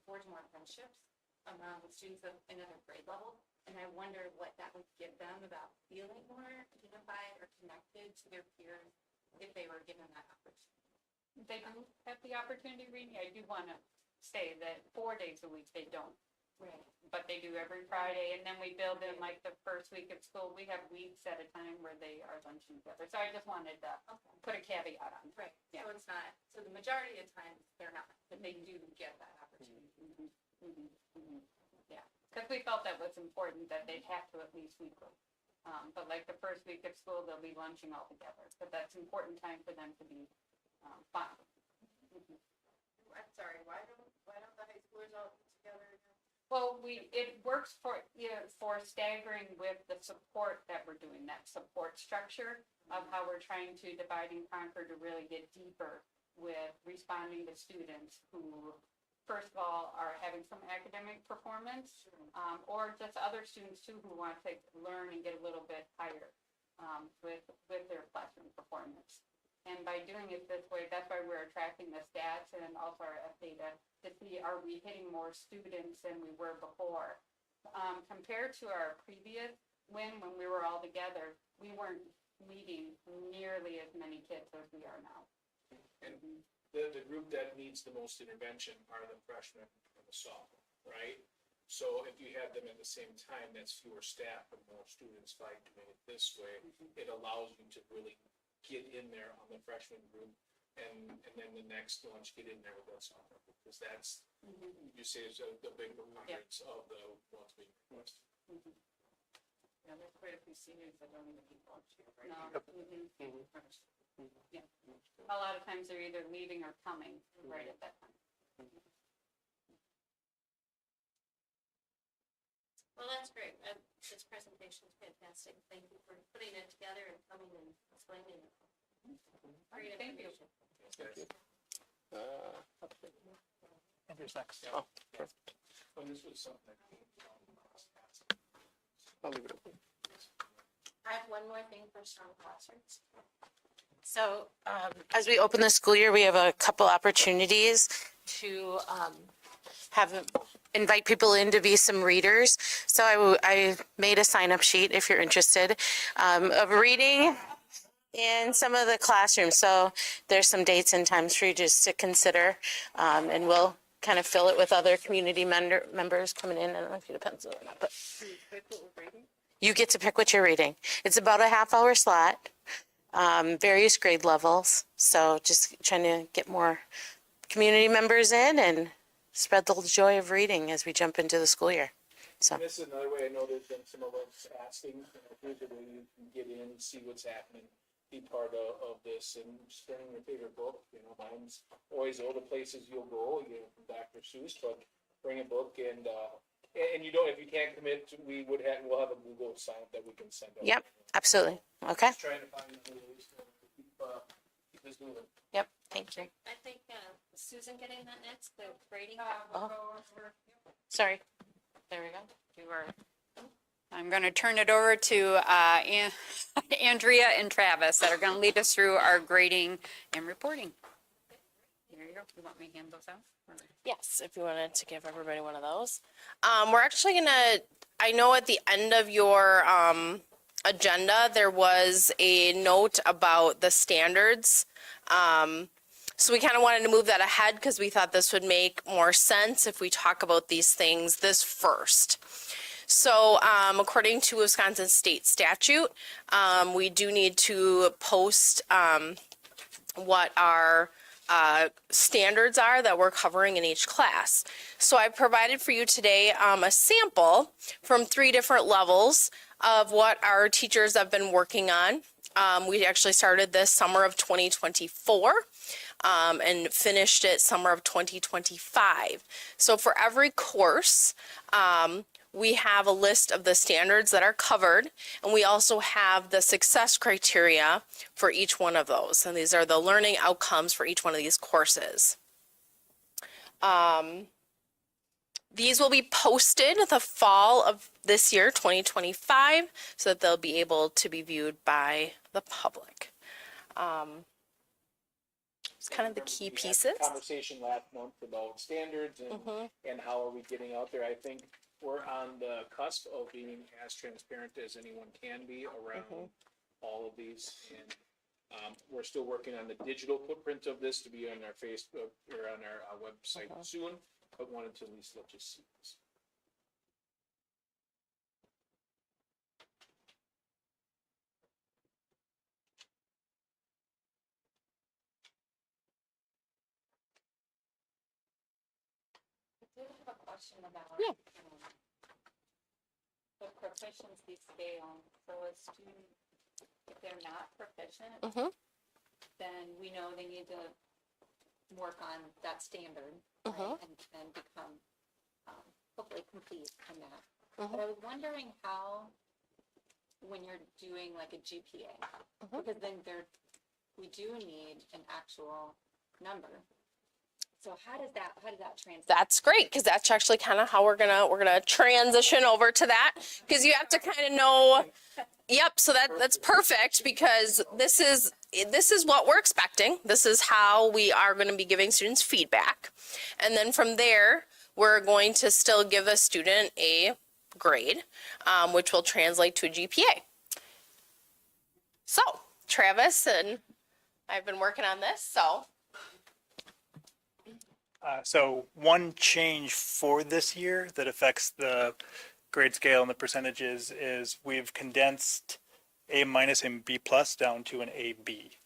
S2: forge more friendships among students in other grade levels. And I wonder what that would give them about feeling more unified or connected to their peers if they were given that opportunity.
S8: They do have the opportunity, Reedy. I do want to say that 4 days a week they don't,
S2: Right.
S8: but they do every Friday, and then we build in like the first week of school. We have weeks at a time where they are lunching together. So I just wanted to
S2: Okay.
S8: put a caveat on.
S2: Right,
S8: Yeah.
S2: so it's not, so the majority of times they're not, but they do get that opportunity.
S8: Yeah, because we felt that was important, that they'd have to at least weekly. But like the first week of school, they'll be lunching all together, but that's important time for them to be bonding.
S7: I'm sorry, why don't the high schoolers all eat together again?
S11: Well, it works for, for staggering with the support that we're doing, that support structure of how we're trying to divide and conquer to really get deeper with responding to students who, first of all, are having some academic performance, or just other students too who want to learn and get a little bit higher, with their classroom performance. And by doing it this way, that's why we're tracking the stats and also our F data to see, are we hitting more students than we were before? Compared to our previous when we were all together, we weren't meeting nearly as many kids as we are now.
S1: And the group that needs the most intervention are the freshmen and the sophomore, right? So if you have them at the same time, that's fewer staff and more students by doing it this way. It allows you to really get in there on the freshman group and then the next ones get in there with that sophomore group. Because that's, you say is the big preponderance of the ones being requested.
S7: Yeah, there's quite a few seniors that don't even need volunteer, right?
S11: No. Yeah. A lot of times they're either leaving or coming right at that time.
S3: Well, that's great. This presentation is fantastic. Thank you for putting it together and coming and explaining it. Great
S11: Thank you.
S3: information.
S10: Andrew's next.
S6: Oh, perfect.
S1: Well, this was something.
S6: I'll leave it open.
S3: I have one more thing for strong classrooms.
S9: So as we open the school year, we have a couple opportunities to invite people in to be some readers. So I made a sign-up sheet if you're interested of reading in some of the classrooms. So there's some dates and times for you just to consider, and we'll kind of fill it with other community members coming in. I don't know if you need a pencil or not, but you get to pick what you're reading. It's about a half-hour slot, various grade levels. So just trying to get more community members in and spread the joy of reading as we jump into the school year. So
S1: And this is another way. I know there's been some of us asking, here's a way you can get in, see what's happening, be part of this, and just bring your favorite book. Mine's always All the Places You'll Go, from Dr. Seuss, but bring a book and if you can't commit, we'll have a Google sign that we can send out.
S9: Yep. absolutely. Okay.
S1: Just trying to find ways to keep this moving.
S9: Yep. Thank you.
S3: I think Susan getting that next, the grading.
S9: Sorry. There we go.
S8: You are. I'm going to turn it over to Andrea and Travis that are going to lead us through our grading and reporting. There you go. You want me to hand those out?
S12: Yes, if you wanted to give everybody one of those. We're actually gonna, I know at the end of your agenda, there was a note about the standards. So we kind of wanted to move that ahead because we thought this would make more sense if we talk about these things this first. So according to Wisconsin state statute, we do need to post what our standards are that we're covering in each class. So I provided for you today a sample from 3 different levels of what our teachers have been working on. We actually started this summer of 2024 and finished it summer of 2025. So for every course, we have a list of the standards that are covered, and we also have the success criteria for each one of those. And these are the learning outcomes for each one of these courses. These will be posted the fall of this year, 2025, so that they'll be able to be viewed by the public. It's kind of the key
S1: We had
S12: pieces.
S1: Conversation last month about standards and how are we getting out there. I think we're on the cusp of being as transparent as anyone can be around all of these. And we're still working on the digital footprint of this to be on our Facebook or on our website soon, but wanted to at least let you see this.
S11: I did have a question about.
S12: Yeah.
S11: The proficiency scale. So a student, if they're not proficient, then we know they need to work on that standard, right? And become
S2: like complete in that.
S12: Mhm.
S2: But I was wondering how, when you're doing like a GPA, because then we do need an actual number. So how does that translate?
S12: That's great, because that's actually kind of how we're gonna transition over to that, because you have to kind of know. Yep. So that's perfect, because this is what we're expecting. This is how we are going to be giving students feedback, and then from there we're going to still give a student a grade, which will translate to a GPA. So Travis and I've been working on this, so.
S10: So one change for this year that affects the grade scale and the percentages is we've condensed A- and B+ down to an AB.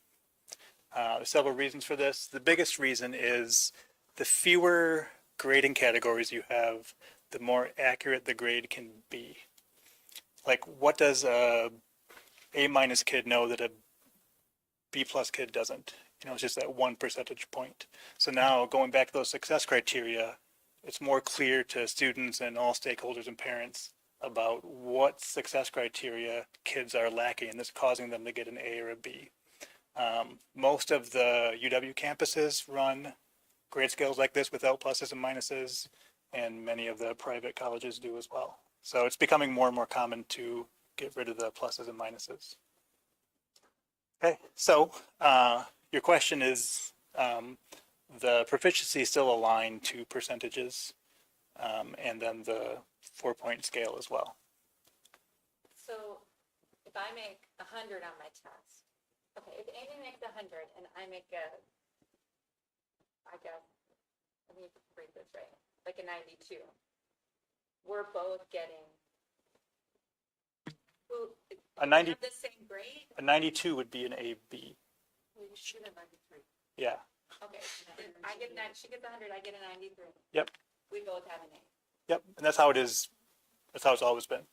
S10: There's several reasons for this. The biggest reason is the fewer grading categories you have, the more accurate the grade can be. Like, what does a A- kid know that a B+ kid doesn't? You know, it's just that 1 percentage point. So now going back to those success criteria, it's more clear to students and all stakeholders and parents about what success criteria kids are lacking, and this causing them to get an A or a B. Most of the UW campuses run grade scales like this without pluses and minuses, and many of the private colleges do as well. So it's becoming more and more common to get rid of the pluses and minuses. Okay, so your question is, the proficiency is still aligned to percentages, and then the 4-point scale as well.
S2: So if I make 100 on my test, okay, if Amy makes 100 and I make I guess, let me read this right, like a 92, we're both getting,
S10: A 90
S2: have the same grade?
S10: A 92 would be an AB.
S2: We should have 93.
S10: Yeah.
S2: Okay, I get she gets 100, I get a 93.
S10: Yep.
S2: We both have an A.
S10: Yep. And that's how it is. That's how it's always been.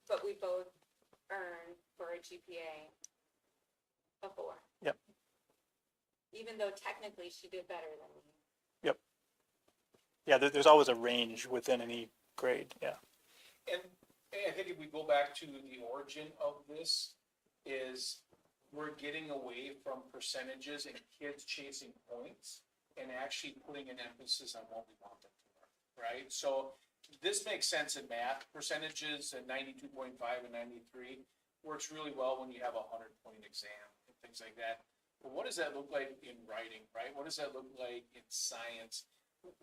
S2: But we both earn for a GPA a 4.
S10: Yep.
S2: Even though technically she did better than me.
S10: Yep. Yeah, there's always a range within any grade. Yeah.
S1: And I think if we go back to the origin of this, is we're getting away from percentages and kids chasing points and actually putting an emphasis on what we want them to learn, right? So this makes sense in math. Percentages at 92.5 and 93 works really well when you have a 100-point exam and things like that. But what does that look like in writing, right? What does that look like in science?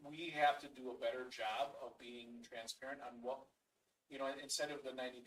S1: We have to do a better job of being transparent on what, you know, instead of the 92%,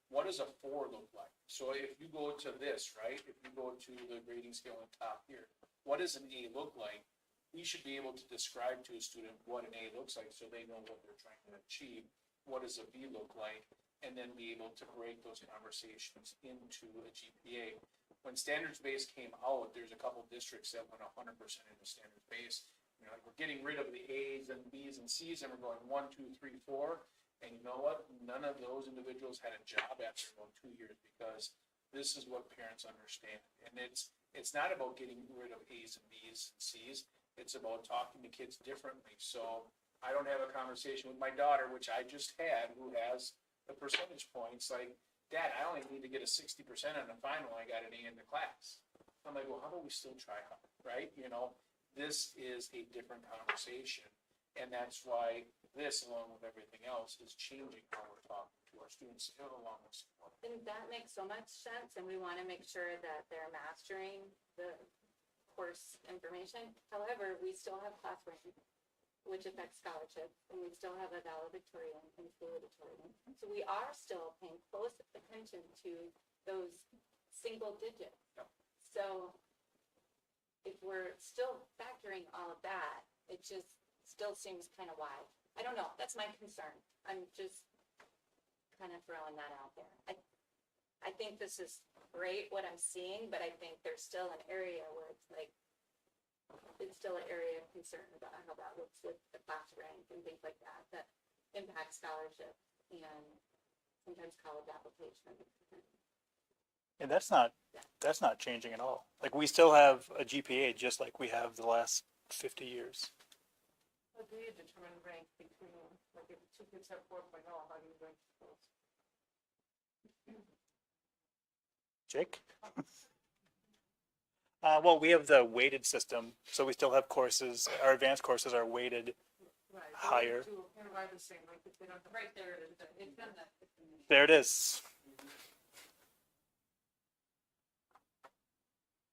S1: what does a 4 look like? So if you go to this, right, if you go to the grading scale on top here, what does an A look like? We should be able to describe to a student what an A looks like so they know what they're trying to achieve. What does a B look like? And then be able to break those conversations into a GPA. When standards-based came out, there's a couple districts that went 100% into standards-based. You know, like we're getting rid of the A's and B's and C's, and we're going 1, 2, 3, 4. And you know what? None of those individuals had a job after about 2 years, because this is what parents understand. And it's not about getting rid of A's and B's and C's. It's about talking to kids differently. So I don't have a conversation with my daughter, which I just had, who has the percentage points. Like, Dad, I only need to get a 60% on the final. I got an A in the class. I'm like, well, how about we still try hard, right? You know, this is a different conversation. And that's why this, along with everything else, is changing how we're talking to our students along with support.
S2: And that makes so much sense, and we want to make sure that they're mastering the course information. However, we still have class ranking, which affects scholarships, and we still have a valedictorian and salutatorian. So we are still paying close attention to those single digits.
S1: Yep.
S2: So if we're still factoring all of that, it just still seems kind of wide. I don't know, that's my concern. I'm just kind of throwing that out there. I think this is great, what I'm seeing, but I think there's still an area where it's like, it's still an area of concern about how that looks with the class rank and things like that, that impact scholarship and sometimes college application.
S10: And that's not changing at all. Like, we still have a GPA just like we have the last 50 years.
S7: How do you determine rank between, like, if two kids have 4.0, how do you rank those?
S10: Jake? Well, we have the weighted system, so we still have courses, our advanced courses are weighted
S7: Right.
S10: higher.
S7: To provide the same, like, if they don't have.
S11: Right there, it's in the.
S10: There it is.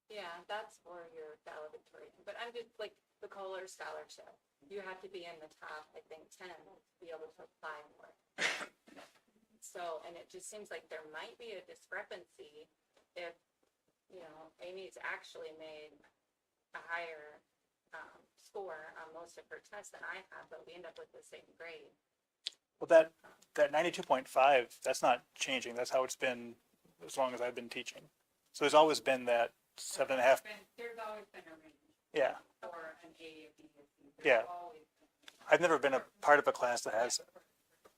S2: Yeah, that's for your valedictorian, but I'm just like the Kohler scholarship. You have to be in the top, I think, 10 to be able to apply for it. So, and it just seems like there might be a discrepancy if, you know, Amy's actually made a higher score on most of her tests than I have, but we end up with the same grade.
S10: Well, that 92.5, that's not changing. That's how it's been as long as I've been teaching. So there's always been that 7.5.
S11: There's always been a range
S10: Yeah.
S11: for an A, a B, a C. There's
S10: Yeah.
S11: always been.
S10: I've never been a part of a class that has,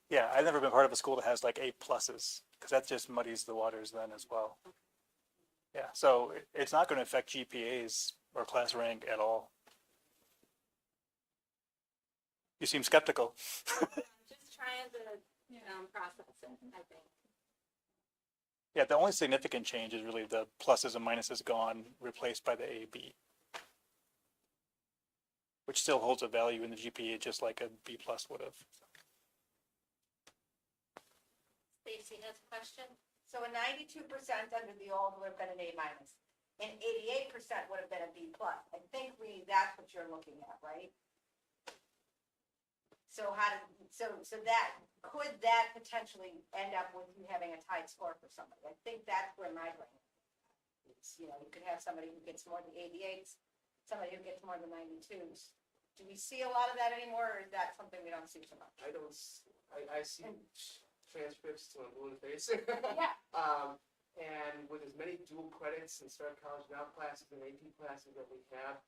S10: yeah, I've never been part of a school that has like A pluses, because that just muddies the waters then as well. Yeah, so it's not going to affect GPAs or class rank at all. You seem skeptical.
S2: I'm just trying to process it, I think.
S10: Yeah, the only significant change is really the pluses and minuses gone, replaced by the AB, which still holds a value in the GPA just like a B plus would have.
S3: Stacy has a question.
S4: So a 92% under the old would have been an A minus, and 88% would have been a B plus. I think that's what you're looking at, right? So so that, could that potentially end up with you having a tied score for somebody? I think that's where my brain is. You know, you could have somebody who gets more than 88s, somebody who gets more than 92s. Do we see a lot of that anymore, or is that something we don't see so much?
S6: I don't, I see transcripts till I'm blue in the face.
S4: Yeah.
S6: And with as many dual credits and start college now classes and AP classes that we have,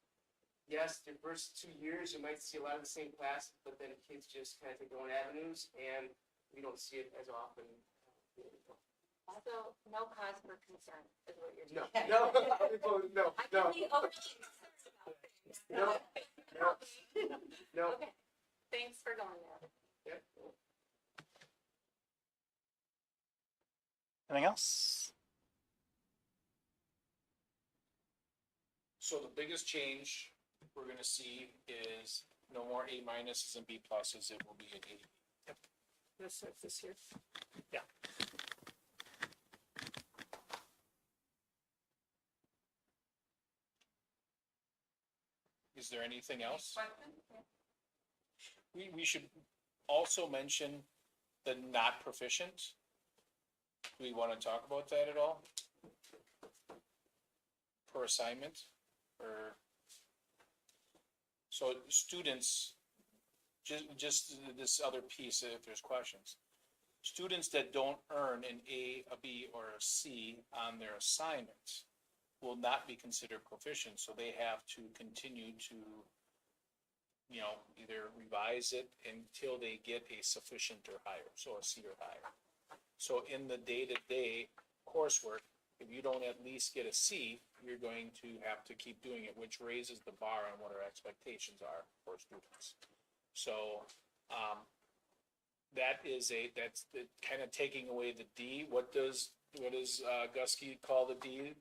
S6: yes, the first 2 years, you might see a lot of the same classes, but then kids just kind of take their own avenues, and we don't see it as often.
S2: So, no cause for concern is what you're
S6: No,
S2: saying.
S6: no,
S2: I
S6: no,
S2: can be overly concerned about things.
S6: no, no, no.
S2: Okay, thanks for going there.
S6: Yep.
S10: Anything else?
S1: So the biggest change we're gonna see is no more A minuses and B pluses, it will be an A.
S7: This starts this year.
S10: Yeah.
S1: Is there anything else?
S11: Question?
S1: We should also mention the not proficient. Do we wanna talk about that at all? Per assignment, or? So students, just this other piece, if there's questions. Students that don't earn an A, a B, or a C on their assignments will not be considered proficient, so they have to continue to, either revise it until they get a sufficient or higher, so a C or higher. So in the day-to-day coursework, if you don't at least get a C, you're going to have to keep doing it, which raises the bar on what our expectations are for students. So, that's kind of taking away the D. What does Gusky call the D?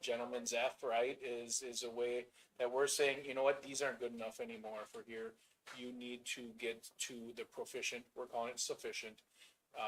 S1: Gentleman's F, right, is a way that we're saying, you know what, these aren't good enough anymore for here. You need to get to the proficient, we're calling it sufficient,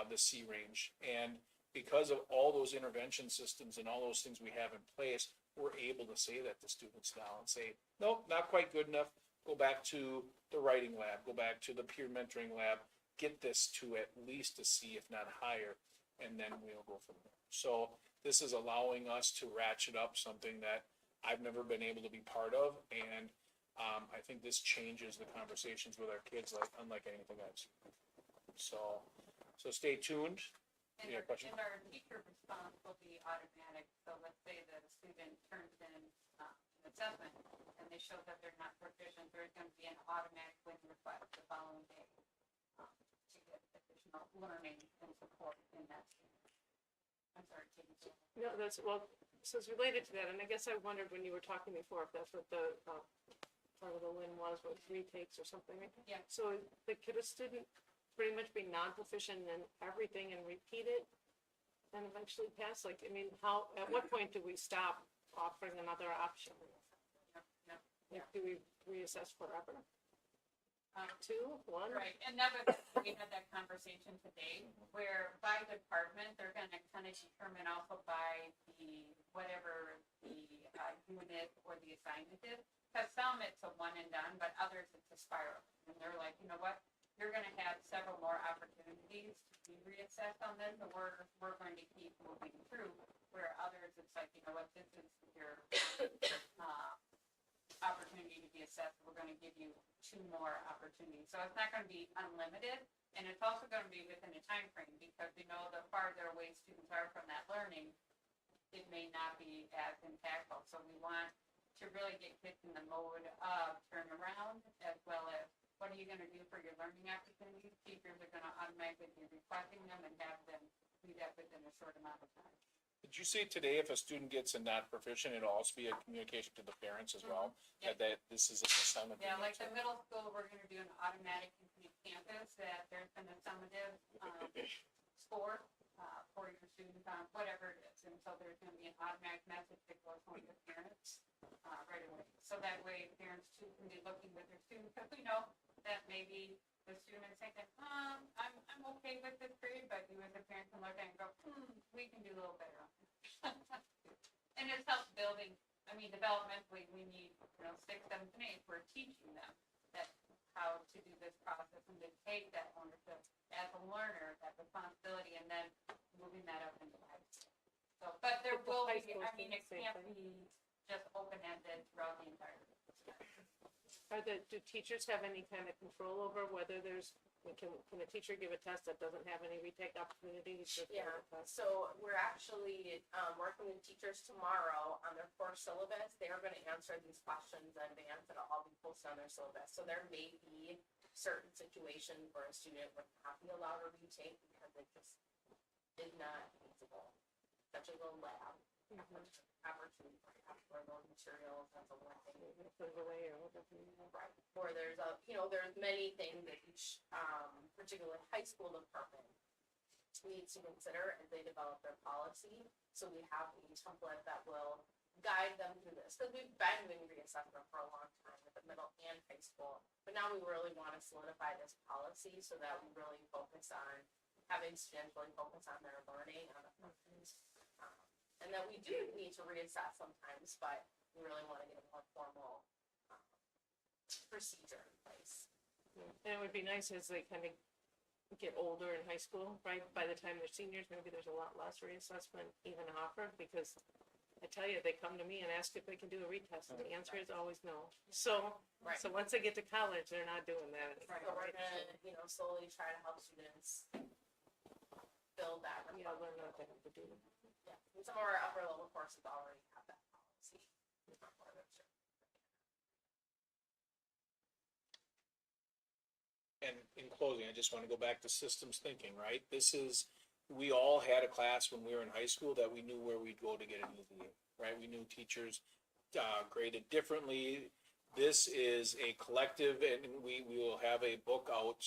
S1: the C range. And because of all those intervention systems and all those things we have in place, we're able to say that to students now and say, nope, not quite good enough. Go back to the writing lab, go back to the peer mentoring lab, get this to at least a C, if not higher, and then we'll go from there. So this is allowing us to ratchet up something that I've never been able to be part of, and I think this changes the conversations with our kids unlike anything I've seen. So stay tuned.
S11: And
S1: Yeah, question?
S11: our teacher response will be automatic, so let's say that a student turns in an assessment and they show that they're not proficient, there's going to be an automatic win request the following day to get additional learning and support in that student. I'm sorry, Katie.
S7: No, so it's related to that, and I guess I wondered when you were talking before if that's what the
S13: part of the win was retakes or something like that.
S11: Yeah.
S13: So could a student pretty much be non-proficient in everything and repeat it and eventually pass? Like, I mean, at what point do we stop offering another option? Like, do we reassess forever? 2, 1?
S11: Right, and that was, we had that conversation today, where by department, they're gonna kind of determine also by the, whatever the unit or the assignment is. Because some it's a one and done, but others it's a spiral. And they're like, you know what, you're gonna have several more opportunities to be reassessed on this, and we're going to keep moving through. Where others, it's like, you know what, this is your, opportunity to be assessed, we're gonna give you 2 more opportunities. So it's not gonna be unlimited, and it's also gonna be within a time frame, because we know the farther away students are from that learning, it may not be as impactful. So we want to really get kids in the mode of turnaround, as well as what are you gonna do for your learning opportunities? Teachers are gonna automatically be requesting them and have them do that within a short amount of time.
S1: Did you say today if a student gets a not proficient, it'll also be a communication to the parents as well? That this is an assignment?
S11: Yeah, like the middle school, we're gonna do an automatic complete campus, that there's an summative, score, for your students on whatever it is. And so there's gonna be an automatic message that goes home to parents, right away. So that way parents too can be looking with their students, because we know that maybe the student is thinking, I'm okay with this grade, but you as a parent can look at it and go, we can do a little better on this. And it's helps building, I mean, developmentally, we need, 6, 7, and 8, we're teaching them that how to do this process and to take that ownership as a learner, that responsibility, and then moving that up into high school. So, but there will be, I mean, it can't be just open-ended throughout the entire.
S13: Do teachers have any kind of control over whether can a teacher give a test that doesn't have any retake opportunities?
S12: Yeah, so we're actually working with teachers tomorrow on their core syllabus. They are going to answer these questions in advance, and it'll all be posted on their syllabus. So there may be certain situations where a student would not be allowed to retake because it just is not feasible, such as a lab. Opportunity for those materials, that's a one thing. Right, or there's there's many things that each, particularly high school department needs to consider as they develop their policy. So we have a template that will guide them through this, because we've been doing reassessment for a long time with the middle and high school. But now we really want to solidify this policy so that we really focus on having students really focus on their learning on the front end. And that we do need to reassess sometimes, but we really want to get a more formal procedure in place.
S13: And it would be nice as they kind of get older in high school, right? By the time they're seniors, maybe there's a lot less reassessment even offered, because I tell you, they come to me and ask if they can do a retest, and the answer is always no. So,
S12: Right.
S13: so once they get to college, they're not doing that anymore.
S12: So we're gonna, slowly try to help students build that.
S13: Yeah, learn what they have to do.
S12: Yeah, and some of our upper level courses already have that policy.
S1: And in closing, I just want to go back to systems thinking, right? We all had a class when we were in high school that we knew where we'd go to get an EVA, right? We knew teachers graded differently. This is a collective, and we will have a book out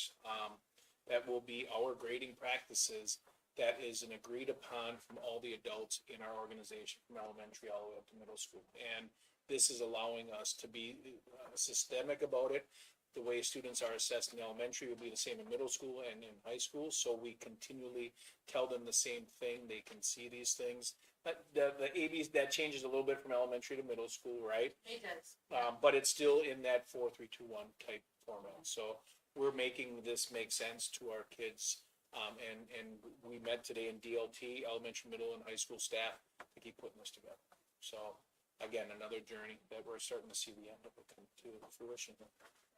S1: that will be our grading practices that is an agreed upon from all the adults in our organization, from elementary all the way up to middle school. And this is allowing us to be systemic about it. The way students are assessed in elementary will be the same in middle school and in high school, so we continually tell them the same thing. They can see these things. But the ABs, that changes a little bit from elementary to middle school, right?
S12: It does.
S1: But it's still in that 4, 3, 2, 1 type format. So we're making this make sense to our kids. And we met today in DLT, elementary, middle, and high school staff to keep putting this together. So again, another journey that we're starting to see the end of it come to fruition.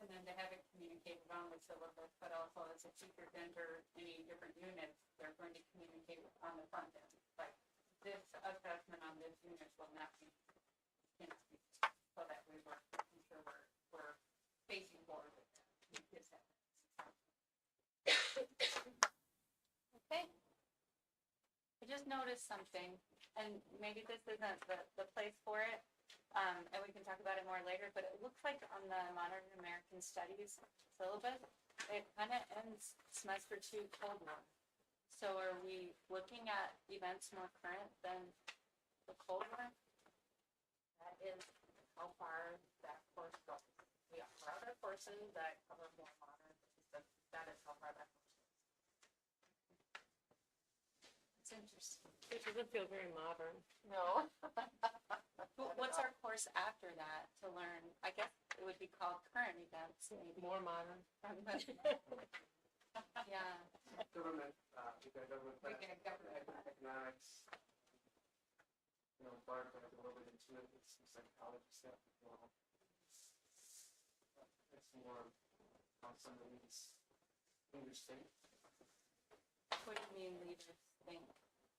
S11: And then to have it communicated on the syllabus, but also as a teacher enter any different units, they're going to communicate on the front end. Like, this assessment on this unit will not be, so that we were, I'm sure we're facing forward with that. Okay. I just noticed something, and maybe this isn't the place for it, and we can talk about it more later, but it looks like on the Modern American Studies syllabus, it kind of ends semester 2 Cold War. So are we looking at events more current than the Cold War?
S12: That is how far that course goes. We have other courses that cover more modern, but that is how far that course goes.
S11: It's interesting.
S13: It doesn't feel very modern.
S12: No.
S11: What's our course after that to learn? I guess it would be called current events, maybe.
S13: More modern.
S11: Yeah.
S5: Government, we got government,
S11: We got government.
S5: economics. You know, Barb got a little bit into it, it's some psychology stuff, you know. It's more on some of these English things.
S11: What do you mean leaders think?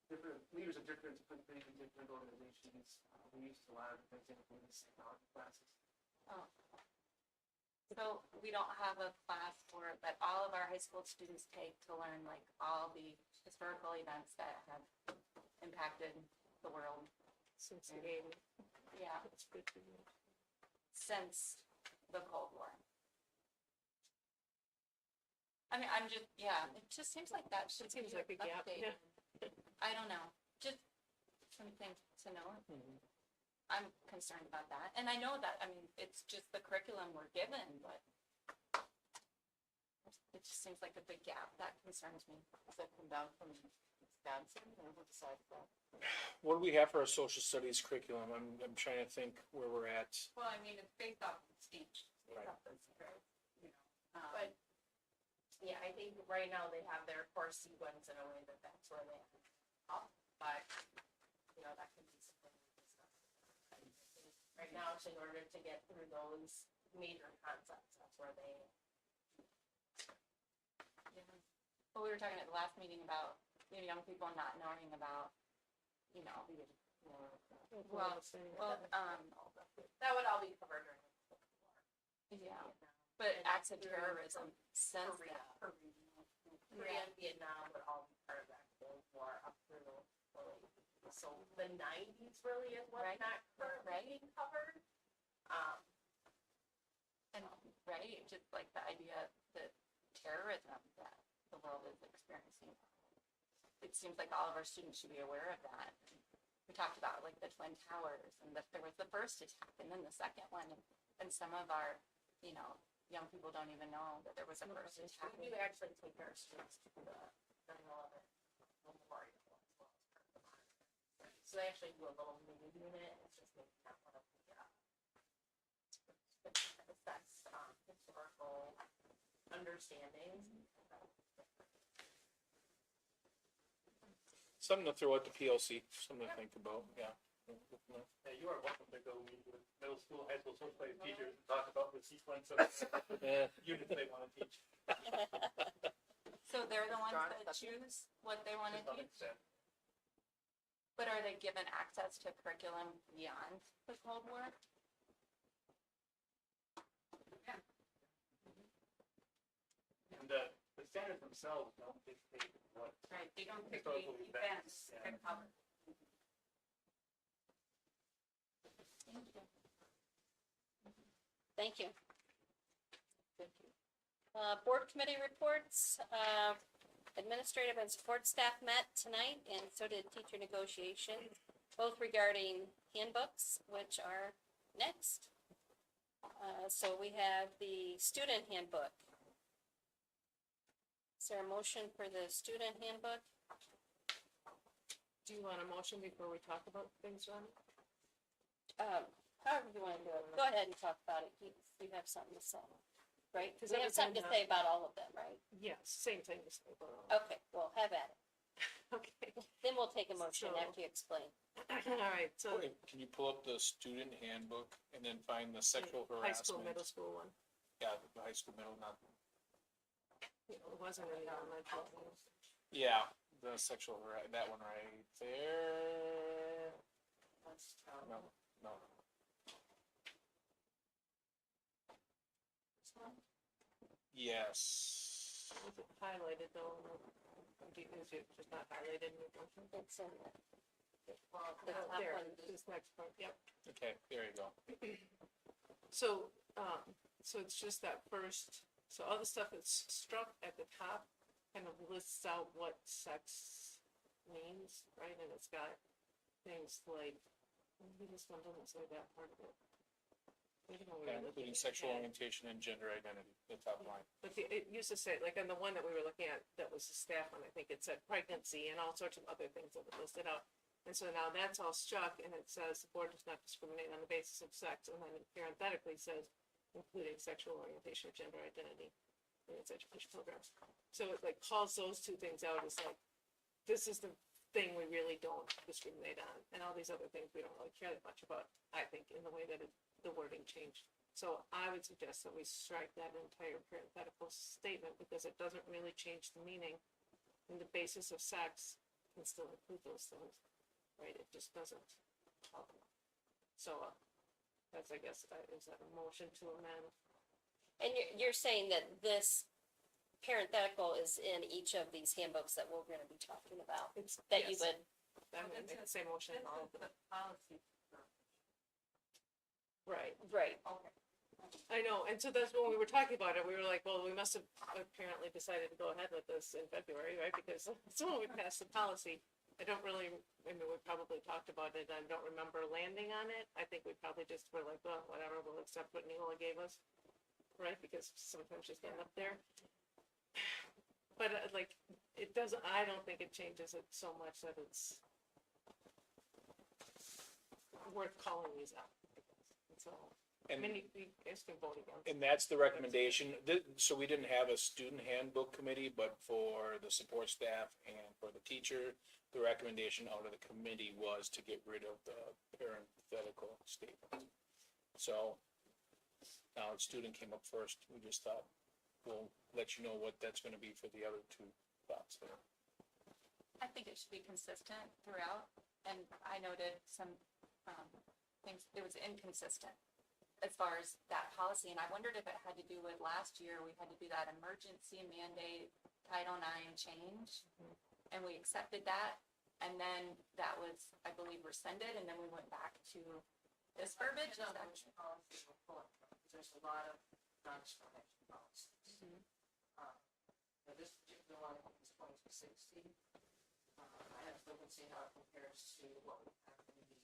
S5: Different leaders of different organizations. We used a lot of things in these psychology classes.
S11: Oh. So we don't have a class for that all of our high school students take to learn like all the historical events that have impacted the world.
S13: Since the 80s.
S11: Yeah,
S13: It's good to know.
S11: since the Cold War. I mean, I'm just, yeah, it just seems like that should be
S13: Seems like a gap,
S11: updated.
S13: yeah.
S11: I don't know, just something to know. I'm concerned about that, and I know that, I mean, it's just the curriculum we're given, but it just seems like a big gap, that concerns me.
S12: Does that come down from Wisconsin or who decides that?
S1: What do we have for our social studies curriculum? I'm trying to think where we're at.
S11: Well, I mean, it's based off of speech.
S1: Right.
S12: But, yeah, I think right now they have their course sequence in a way that that's where they end up, but, you know, that could be something we discuss. Right now, in order to get through those major concepts, that's where they,
S11: But we were talking at the last meeting about, you know, young people not knowing about, you know, well,
S12: that would all be covered during the
S11: yeah, but acts of terrorism since
S12: Korea,
S11: that.
S12: Korea and Vietnam would all be part of that Cold War up through really, so the 90s really is what's
S11: Right.
S12: not currently being covered.
S11: And, right, just like the idea that terrorism that the world is experiencing. It seems like all of our students should be aware of that. We talked about like the Twin Towers and that there was the first attack and then the second one. And some of our, you know, young people don't even know that there was a first attack.
S12: We do actually take our students to the 9/11 memorial as well as part of the modern. So they actually do a little mini unit, it's just maybe not one of the, assess, historical understandings.
S1: Something to throw at the PLC, something to think about, yeah.
S10: Yeah, you are welcome to go meet with middle school, high school social studies teachers and talk about the sequence of
S1: Yeah.
S10: units they want to teach.
S11: So they're the ones
S12: Drawn
S11: that
S12: up.
S11: choose what they want to
S10: To some
S11: teach?
S10: extent.
S11: But are they given access to curriculum beyond the Cold War?
S10: And the standards themselves don't dictate what
S11: Right, they don't pick
S10: historical
S11: the
S10: events.
S11: events to cover. Thank you.
S3: Thank you. Board committee reports, administrative and support staff met tonight, and so did teacher negotiations, both regarding handbooks, which are next. So we have the student handbook. Is there a motion for the student handbook?
S13: Do you want a motion before we talk about things, Ron?
S3: However you want to do it. Go ahead and talk about it. You have something to say, right?
S13: Because
S3: We have something to say about all of them, right?
S13: Yes, same thing as they were.
S3: Okay, well, have at it.
S13: Okay,
S3: Then we'll take a motion
S13: So-
S3: after you explain.
S13: all right, so
S1: Okay, can you pull up the student handbook and then find the sexual
S13: high school,
S1: harassment?
S13: middle school one,
S1: Yeah, the high school, middle, not,
S13: you know, it wasn't really elementary.
S1: yeah, the sexual, that one right there. No, no. Yes.
S13: Was it highlighted though? Is it just not highlighted in your motion?
S3: It's in the,
S13: Well,
S3: The top
S13: there,
S3: one.
S13: this next part, yep.
S1: Okay, there you go.
S13: So, so it's just that first, so all the stuff that's struck at the top kind of lists out what sex means, right? And it's got things like, maybe this one doesn't say that part of it. Maybe when we were looking
S1: Including
S13: at
S1: sexual
S13: it.
S1: orientation and gender identity, the top line.
S13: But it used to say, like on the one that we were looking at, that was the staff one, I think it said pregnancy and all sorts of other things that it listed out. And so now that's all struck and it says the board does not discriminate on the basis of sex, and then it parenthetically says including sexual orientation or gender identity in its education programs. So it like calls those two things out as like, this is the thing we really don't discriminate on, and all these other things we don't really care that much about, I think, in the way that the wording changed. So I would suggest that we strike that entire parenthetical statement because it doesn't really change the meaning, and the basis of sex can still include those things, right? It just doesn't. So that's, I guess, is that a motion to amend?
S3: And you're saying that this parenthetical is in each of these handbooks that we're gonna be talking about,
S13: It's,
S3: that you
S13: yes,
S3: would,
S13: I'm gonna make the same motion in all of them.
S2: Policy.
S13: Right,
S3: right,
S2: Okay.
S13: I know, and so that's when we were talking about it, we were like, well, we must have apparently decided to go ahead with this in February, right? Because that's when we passed the policy. I don't really, I mean, we probably talked about it, I don't remember landing on it. I think we probably just were like, well, whatever, we'll accept what Neola gave us, right? Because sometimes she's getting up there. But like, it doesn't, I don't think it changes it so much that it's worth calling these out. So, I
S1: And,
S13: mean, you guys can vote again.
S1: and that's the recommendation. So we didn't have a student handbook committee, but for the support staff and for the teacher, the recommendation out of the committee was to get rid of the parenthetical statement. So now the student came up first. We just thought, we'll let you know what that's gonna be for the other two thoughts there.
S2: I think it should be consistent throughout, and I noted some, things, it was inconsistent as far as that policy, and I wondered if it had to do with last year, we had to do that emergency mandate Title IX change, and we accepted that, and then that was, I believe, rescinded, and then we went back to this verbiage. Is that-
S14: There's a lot of non-discrimination policies. But this particular one is 2060. I have to look and see how it compares to what we have in the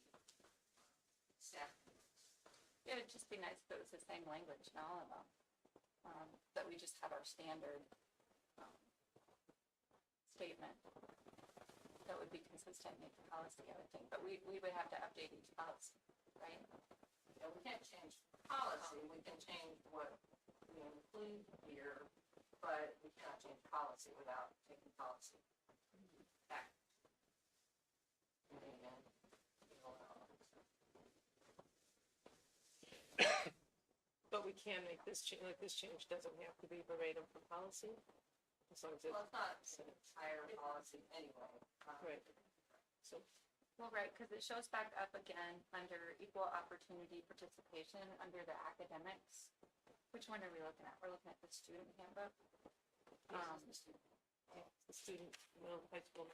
S14: staff.
S2: It would just be nice if it was the same language in all of them, that we just have our standard, statement. That would be consistent, make the policy, I would think, but we would have to update each policy, right?
S14: Yeah, we can't change policy, we can change what we include here, but we cannot change policy without taking policy back. And then,
S13: But we can make this change, like this change doesn't have to be verbatim for policy, as long as it.
S14: well, it's not an entire policy anyway.
S13: Right. So,
S2: Well, right, because it shows back up again under equal opportunity participation under the academics. Which one are we looking at? We're looking at the student handbook.
S13: the student, high school.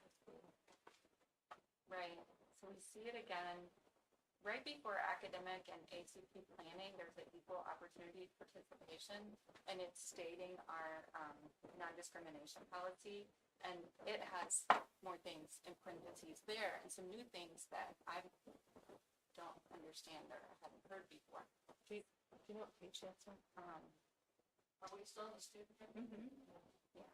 S2: Right, so we see it again, right before academic and ACP planning, there's an equal opportunity participation, and it's stating our, non-discrimination policy, and it has more things in parentheses there, and some new things that I don't understand or haven't heard before.
S13: Do you know what page that's on?
S14: Are we still in the student?
S2: Yeah.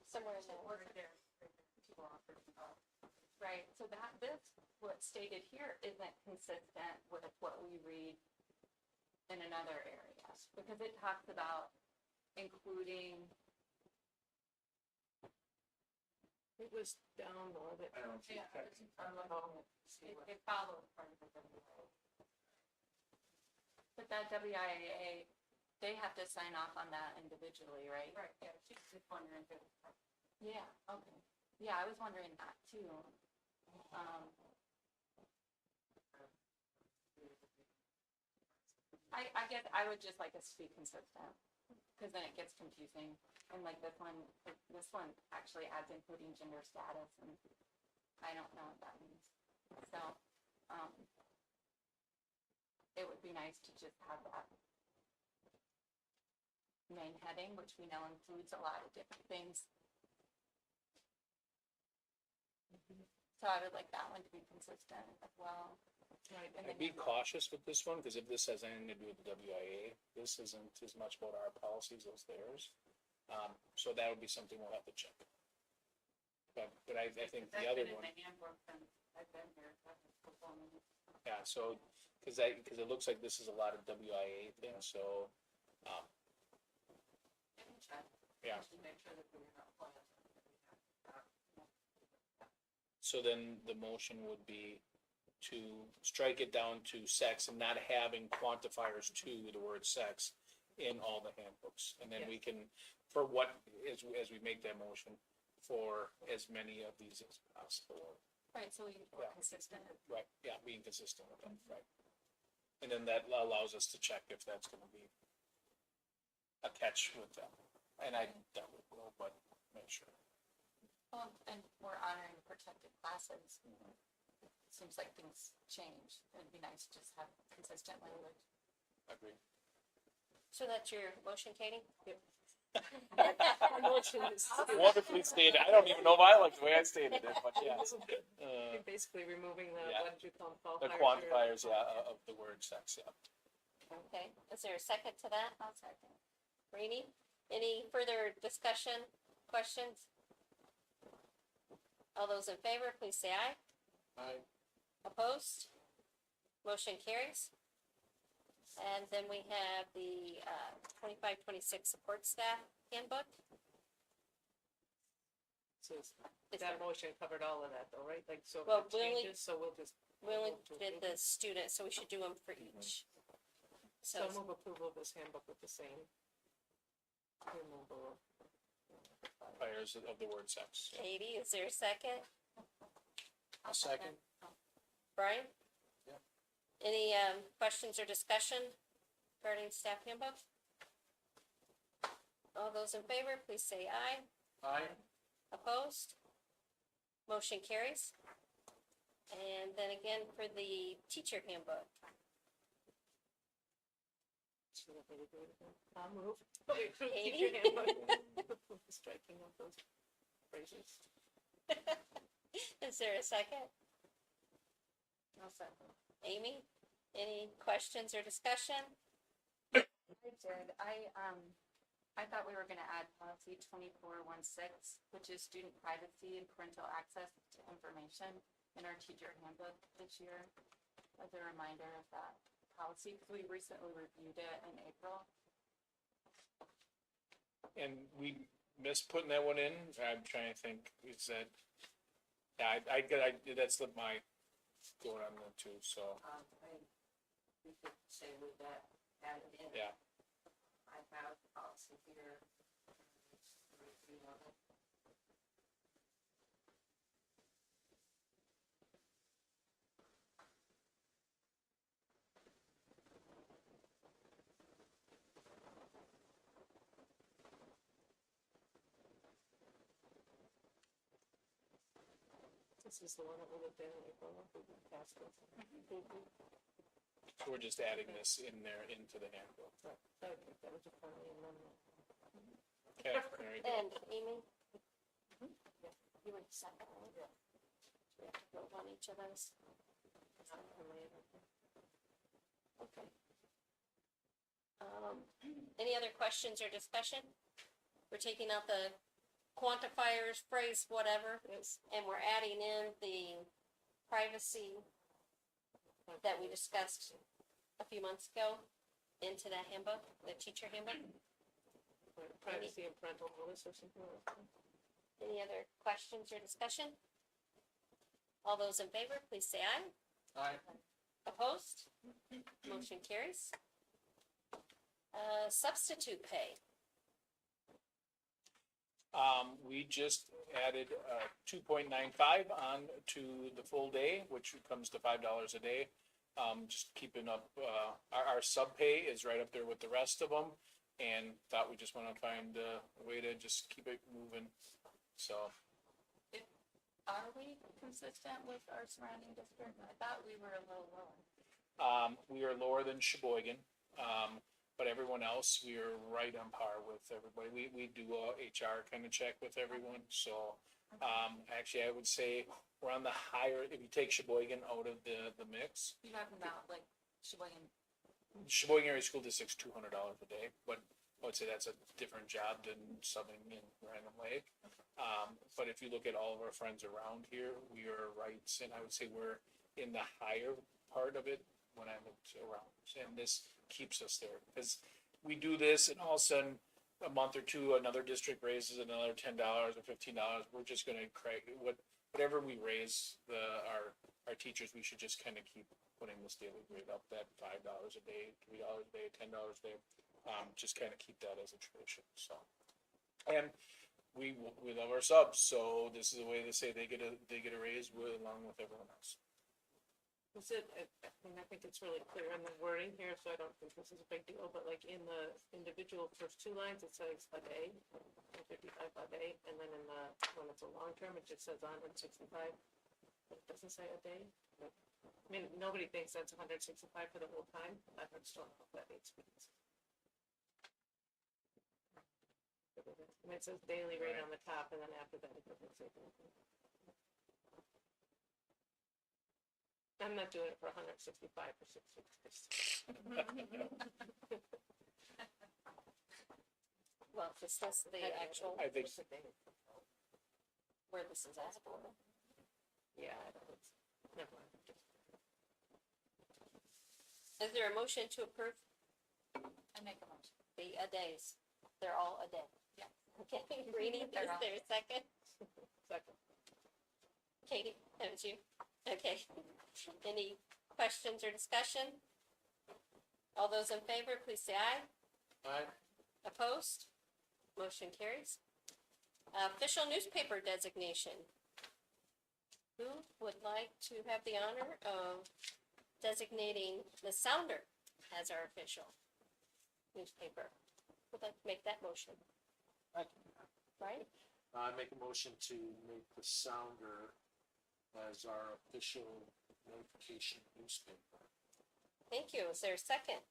S3: somewhere in there.
S2: Right, so what's stated here isn't consistent with what we read in another area, because it talks about including,
S13: It was down more that.
S1: I don't see
S2: yeah,
S1: that.
S2: I'm looking at, it follows part of the WIA. But that WIA they have to sign off on that individually, right?
S7: Right, yeah, she's just wondering if it's.
S2: Yeah, okay. Yeah, I was wondering that too. I guess I would just like us to be consistent, because then it gets confusing. And like this one actually adds including gender status, and I don't know what that means. So, it would be nice to just have that main heading, which we know includes a lot of different things. So I would like that one to be consistent as well.
S7: Right.
S2: And
S1: I'd
S2: then
S1: be cautious with this one, because if this has anything to do with the WIA, this isn't as much about our policies as theirs. So that would be something we'll have to check. But I think the other one,
S2: I've been in the handbook and I've been here, I've been performing.
S1: yeah, so, because it looks like this is a lot of WIA things, so, yeah.
S14: Just to make sure that we're not playing.
S1: So then the motion would be to strike it down to sex and not having quantifiers to the word sex in all the handbooks. And then we can, for what, as we make that motion, for as many of these as possible.
S2: Right, so we're
S1: Yeah.
S2: consistent.
S1: Right, yeah, being consistent with that, right. And then that allows us to check if that's gonna be a catch with them. And I doubt it will, but make sure.
S2: Well, and we're honoring protected classes. It seems like things change. It'd be nice to just have consistent language.
S1: Agreed.
S3: So that's your motion, Katie?
S7: Motion is
S1: Wonderfully stated. I don't even know if I like the way I stated it, but yes.
S7: You're basically removing the,
S1: Yeah.
S7: what did you call them?
S1: The quantifiers, yeah, of the word sex, yeah.
S3: Okay, is there a second to that? I'll second. Rainey, any further discussion, questions? All those in favor, please say aye.
S1: Aye.
S3: Opposed? Motion carries. And then we have the 25-26 support staff handbook.
S7: So
S3: Is
S7: that
S3: there-
S7: motion covered all of that though, right? Like, so if
S3: Well,
S7: it
S3: we only-
S7: changes, so we'll just.
S3: We only
S7: move to
S3: did
S7: approve.
S3: the student, so we should do them for each.
S7: So
S3: So,
S7: move approval of this handbook with the same removal.
S1: Quantifiers of the word sex.
S3: Katie, is there a second?
S1: A second.
S3: Brian?
S1: Yep.
S3: Any questions or discussion regarding staff handbook? All those in favor, please say aye.
S1: Aye.
S3: Opposed? Motion carries. And then again for the teacher handbook.
S7: So that they agree with that. I'll move. We approve
S3: Katie?
S7: teacher handbook. Striking of those phrases.
S3: Is there a second?
S2: No second.
S3: Amy, any questions or discussion?
S2: I did. I thought we were gonna add policy 2416, which is student privacy and parental access to information in our teacher handbook this year, as a reminder of that policy, because we recently reviewed it in April.
S1: And we missed putting that one in. I'm trying to think, is that, yeah, that's my going on there too, so,
S14: We could say with that added in.
S1: yeah.
S14: I have the policy here. Review of it.
S7: This is the one that we looked at in April. We passed it.
S1: So we're just adding this in there into the handbook.
S7: That was a friendly amendment.
S1: Okay, there you go.
S3: And Amy? You were the second, right? Yeah. We have to vote on each of those. Okay. Any other questions or discussion? We're taking out the quantifiers, phrase, whatever,
S7: Yes.
S3: and we're adding in the privacy that we discussed a few months ago into that handbook, the teacher handbook.
S7: Privacy and parental notice or something like that.
S3: Any other questions or discussion? All those in favor, please say aye.
S1: Aye.
S3: Opposed? Motion carries. Substitute pay.
S1: We just added 2.95 on to the full day, which comes to $5 a day. Just keeping up, our sub pay is right up there with the rest of them, and thought we just want to find a way to just keep it moving. So,
S2: Are we consistent with our surrounding district? I thought we were a little lower.
S1: we are lower than Sheboygan, but everyone else, we are right on par with everybody. We do a HR kind of check with everyone, so, actually, I would say we're on the higher, if you take Sheboygan out of the mix.
S2: You're talking about like Sheboygan.
S1: Sheboygan Area School District's $200 a day, but I would say that's a different job than subbing in Random Lake. But if you look at all of our friends around here, we are right, and I would say we're in the higher part of it when I looked around, and this keeps us there, because we do this, and all of a sudden, a month or two, another district raises another $10 or $15. We're just gonna crank whatever we raise our teachers, we should just kind of keep putting this daily rate up, that $5 a day, $3 a day, $10 a day. Just kind of keep that as a tradition, so. And we love our subs, so this is a way to say they get a raise along with everyone else.
S13: Is it, I mean, I think it's really clear in the wording here, so I don't think this is a big deal, but like in the individual first two lines, it says a day, 55 a day, and then in the, when it's a long term, it just says 165. It doesn't say a day. I mean, nobody thinks that's 165 for the whole time. I just don't know if that makes sense. I mean, it says daily rate on the top, and then after that, it doesn't say anything. I'm not doing it for 165 for 6 weeks.
S3: Well, is this the actual,
S1: I think,
S3: where this is at?
S13: Yeah, I don't, never mind.
S3: Is there a motion to approve
S2: I make a motion.
S3: the days? They're all a day.
S2: Yeah.
S3: Okay, Rainey, is there a second?
S13: Second.
S3: Katie, that was you? Okay. Any questions or discussion? All those in favor, please say aye.
S1: Aye.
S3: Opposed? Motion carries. Official newspaper designation. Who would like to have the honor of designating the Sounder as our official newspaper? Would like to make that motion, right?
S15: I make a motion to make the Sounder as our official notification newspaper.
S3: Thank you. Is there a second?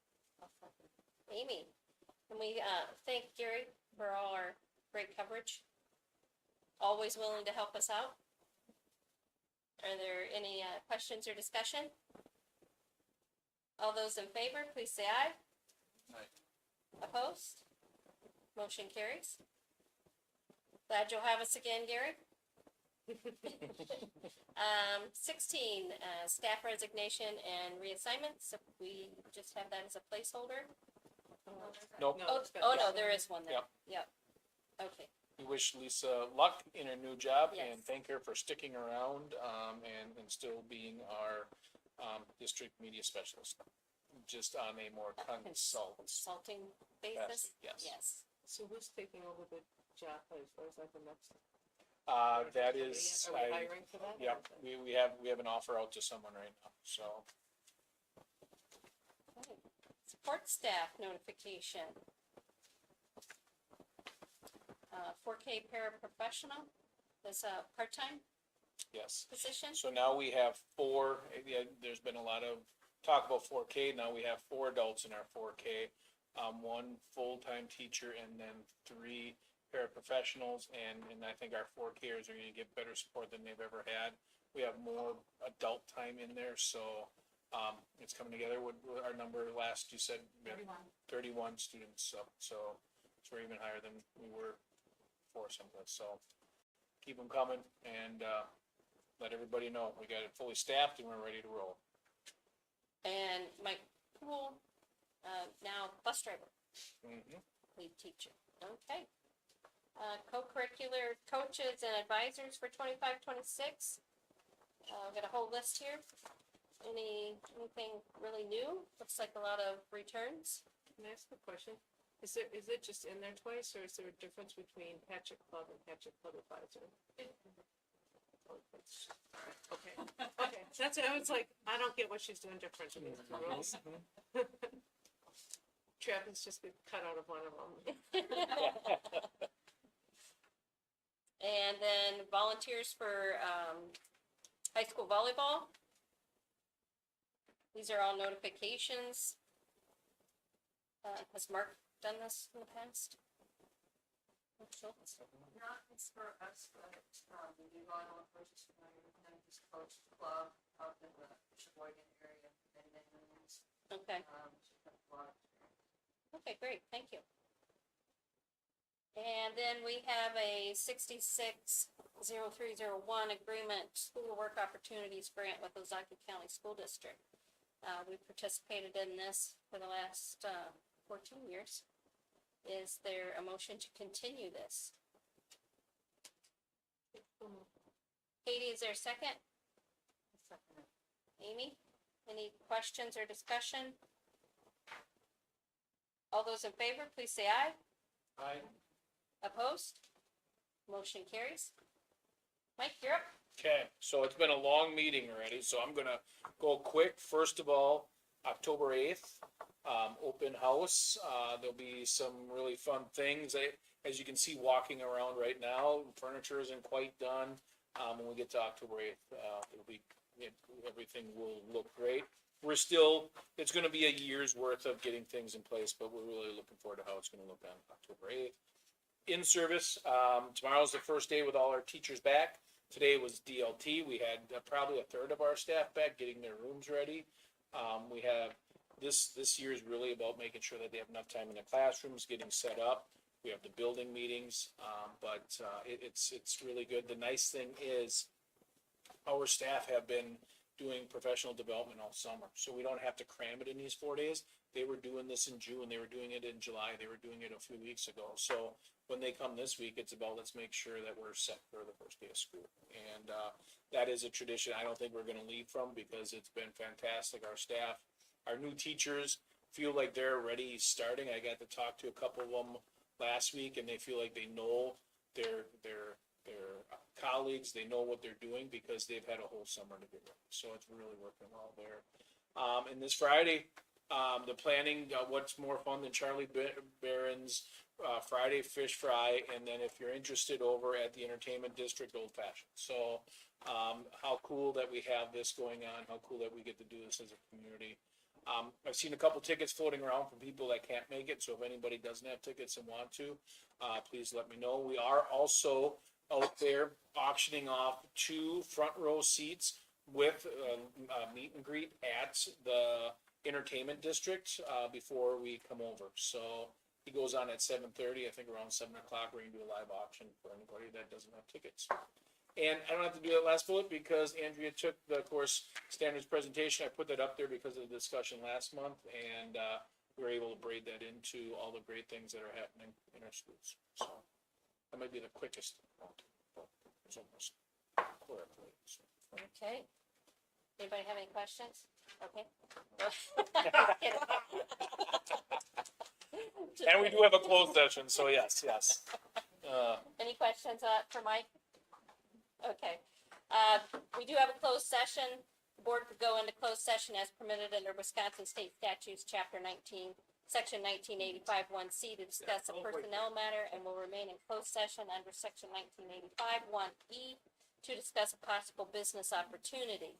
S3: Amy, can we thank Gary for all our great coverage? Always willing to help us out. Are there any questions or discussion? All those in favor, please say aye.
S15: Aye.
S3: Opposed? Motion carries. Glad you'll have us again, Gary. 16, staff resignation and reassignments. So we just have that as a placeholder.
S1: Nope.
S3: Oh,
S13: it's got-
S3: oh no, there is one there.
S1: Yep.
S3: Yep. Okay.
S1: We wish Lisa luck in her new job and
S3: Yes.
S1: thank her for sticking around, and still being our, district media specialist. Just on a more
S3: Consulting basis?
S1: Yes.
S3: Yes.
S13: So who's taking over the job, or is that the next?
S1: That is,
S13: Are we hiring for that?
S1: yeah, we have an offer out to someone right now, so.
S3: Okay. Support staff notification. 4K paraprofessional, that's a part-time
S1: Yes.
S3: position?
S1: So now we have four, there's been a lot of talk about 4K, now we have 4 adults in our 4K. 1 full-time teacher and then 3 paraprofessionals, and I think our 4Kers are gonna get better support than they've ever had. We have more adult time in there, so, it's coming together. What our number last, you said? we had 31 students, so we're even higher than we were before some of this, so keep them coming and, let everybody know we got it fully staffed and we're ready to roll.
S3: And Mike Poole, now bus driver,
S1: Mhm.
S3: lead teacher. Okay. Co-curricular coaches and advisors for 25-26. I've got a whole list here. Anything really new? Looks like a lot of returns.
S13: Can I ask a question? Is it just in there twice, or is there a difference between Patriot Club and Patriot Club Advisor? Okay, okay, that's, I was like, I don't get what she's doing different in these two rules. Travis just get cut out of one of them.
S3: And then volunteers for, high school volleyball. These are all notifications. Has Mark done this in the past? Mark Schultz?
S14: Not as for us, but, we do volleyball coaches, and just coach the club up in the Sheboygan area, and then,
S3: Okay,
S14: she's got a lot of experience.
S3: okay, great, thank you. And then we have a 660301 agreement, school work opportunities grant with Ozaki County School District. We participated in this for the last 14 years. Is there a motion to continue this? Katie, is there a second? Amy, any questions or discussion? All those in favor, please say aye.
S1: Aye.
S3: Opposed? Motion carries. Mike, you're up.
S1: Okay, so it's been a long meeting already, so I'm gonna go quick. First of all, October 8th, open house. There'll be some really fun things. As you can see, walking around right now, furniture isn't quite done. When we get to October 8th, everything will look great. It's gonna be a year's worth of getting things in place, but we're really looking forward to how it's gonna look on October 8th. In service, tomorrow's the first day with all our teachers back. Today was DLT. We had probably a third of our staff back getting their rooms ready. We have, this year is really about making sure that they have enough time in the classrooms, getting set up. We have the building meetings, but it's really good. The nice thing is our staff have been doing professional development all summer, so we don't have to cram it in these 4 days. They were doing this in June, they were doing it in July, they were doing it a few weeks ago. So when they come this week, it's about, let's make sure that we're set for the first day of school. And that is a tradition I don't think we're gonna leave from, because it's been fantastic. Our staff, our new teachers feel like they're already starting. I got to talk to a couple of them last week, and they feel like they know their colleagues, they know what they're doing, because they've had a whole summer to get ready. So it's really working well there. And this Friday, the planning, what's more fun than Charlie Barron's Friday fish fry, and then if you're interested, over at the Entertainment District, Old Fashioned. So how cool that we have this going on, how cool that we get to do this as a community. I've seen a couple tickets floating around from people that can't make it, so if anybody doesn't have tickets and want to, please let me know. We are also out there auctioning off 2 front row seats with meet and greet at the Entertainment District before we come over. So he goes on at 7:30. I think around 7 o'clock we're gonna do a live auction for anybody that doesn't have tickets. And I don't have to do that last bullet because Andrea took the course standards presentation. I put that up there because of the discussion last month, and we were able to braid that into all the great things that are happening in our schools. So that might be the quickest. It's almost clear.
S3: Okay. Anybody have any questions? Okay.
S1: And we do have a closed session, so yes.
S3: Any questions for Mike? Okay. We do have a closed session. The board could go into closed session as permitted under Wisconsin State Statutes, Chapter 19, Section 1985 1C, to discuss a personnel matter, and will remain in closed session under Section 1985 1E to discuss a possible business opportunity.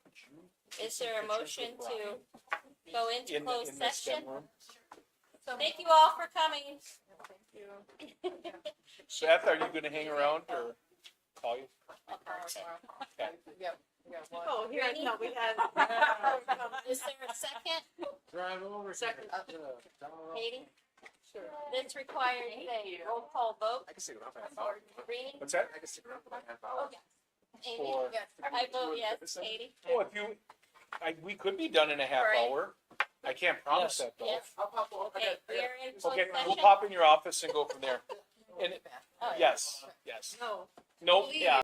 S3: Is there a motion to go into closed session? Thank you all for coming.
S1: Seth, are you gonna hang around or call you?
S3: I'll call her tomorrow.
S13: Yep. Oh, here, no, we had.
S3: Is there a second?
S15: Drive over.
S13: Second.
S3: Katie?
S13: Sure.
S3: This requires a roll call vote.
S6: I can stick around for a half hour.
S3: Rini?
S1: What's that?
S6: I can stick around for a half hour.
S3: Amy?
S1: For-
S3: I vote yes. Katie?
S1: Oh, we could be done in a half
S3: Right.
S1: hour. I can't promise that though.
S3: Yes. Okay, we are in closed
S1: Okay,
S3: session.
S1: we'll pop in your office and go from there. And
S3: Oh, yeah.
S1: yes.
S13: No.
S1: Nope, yeah.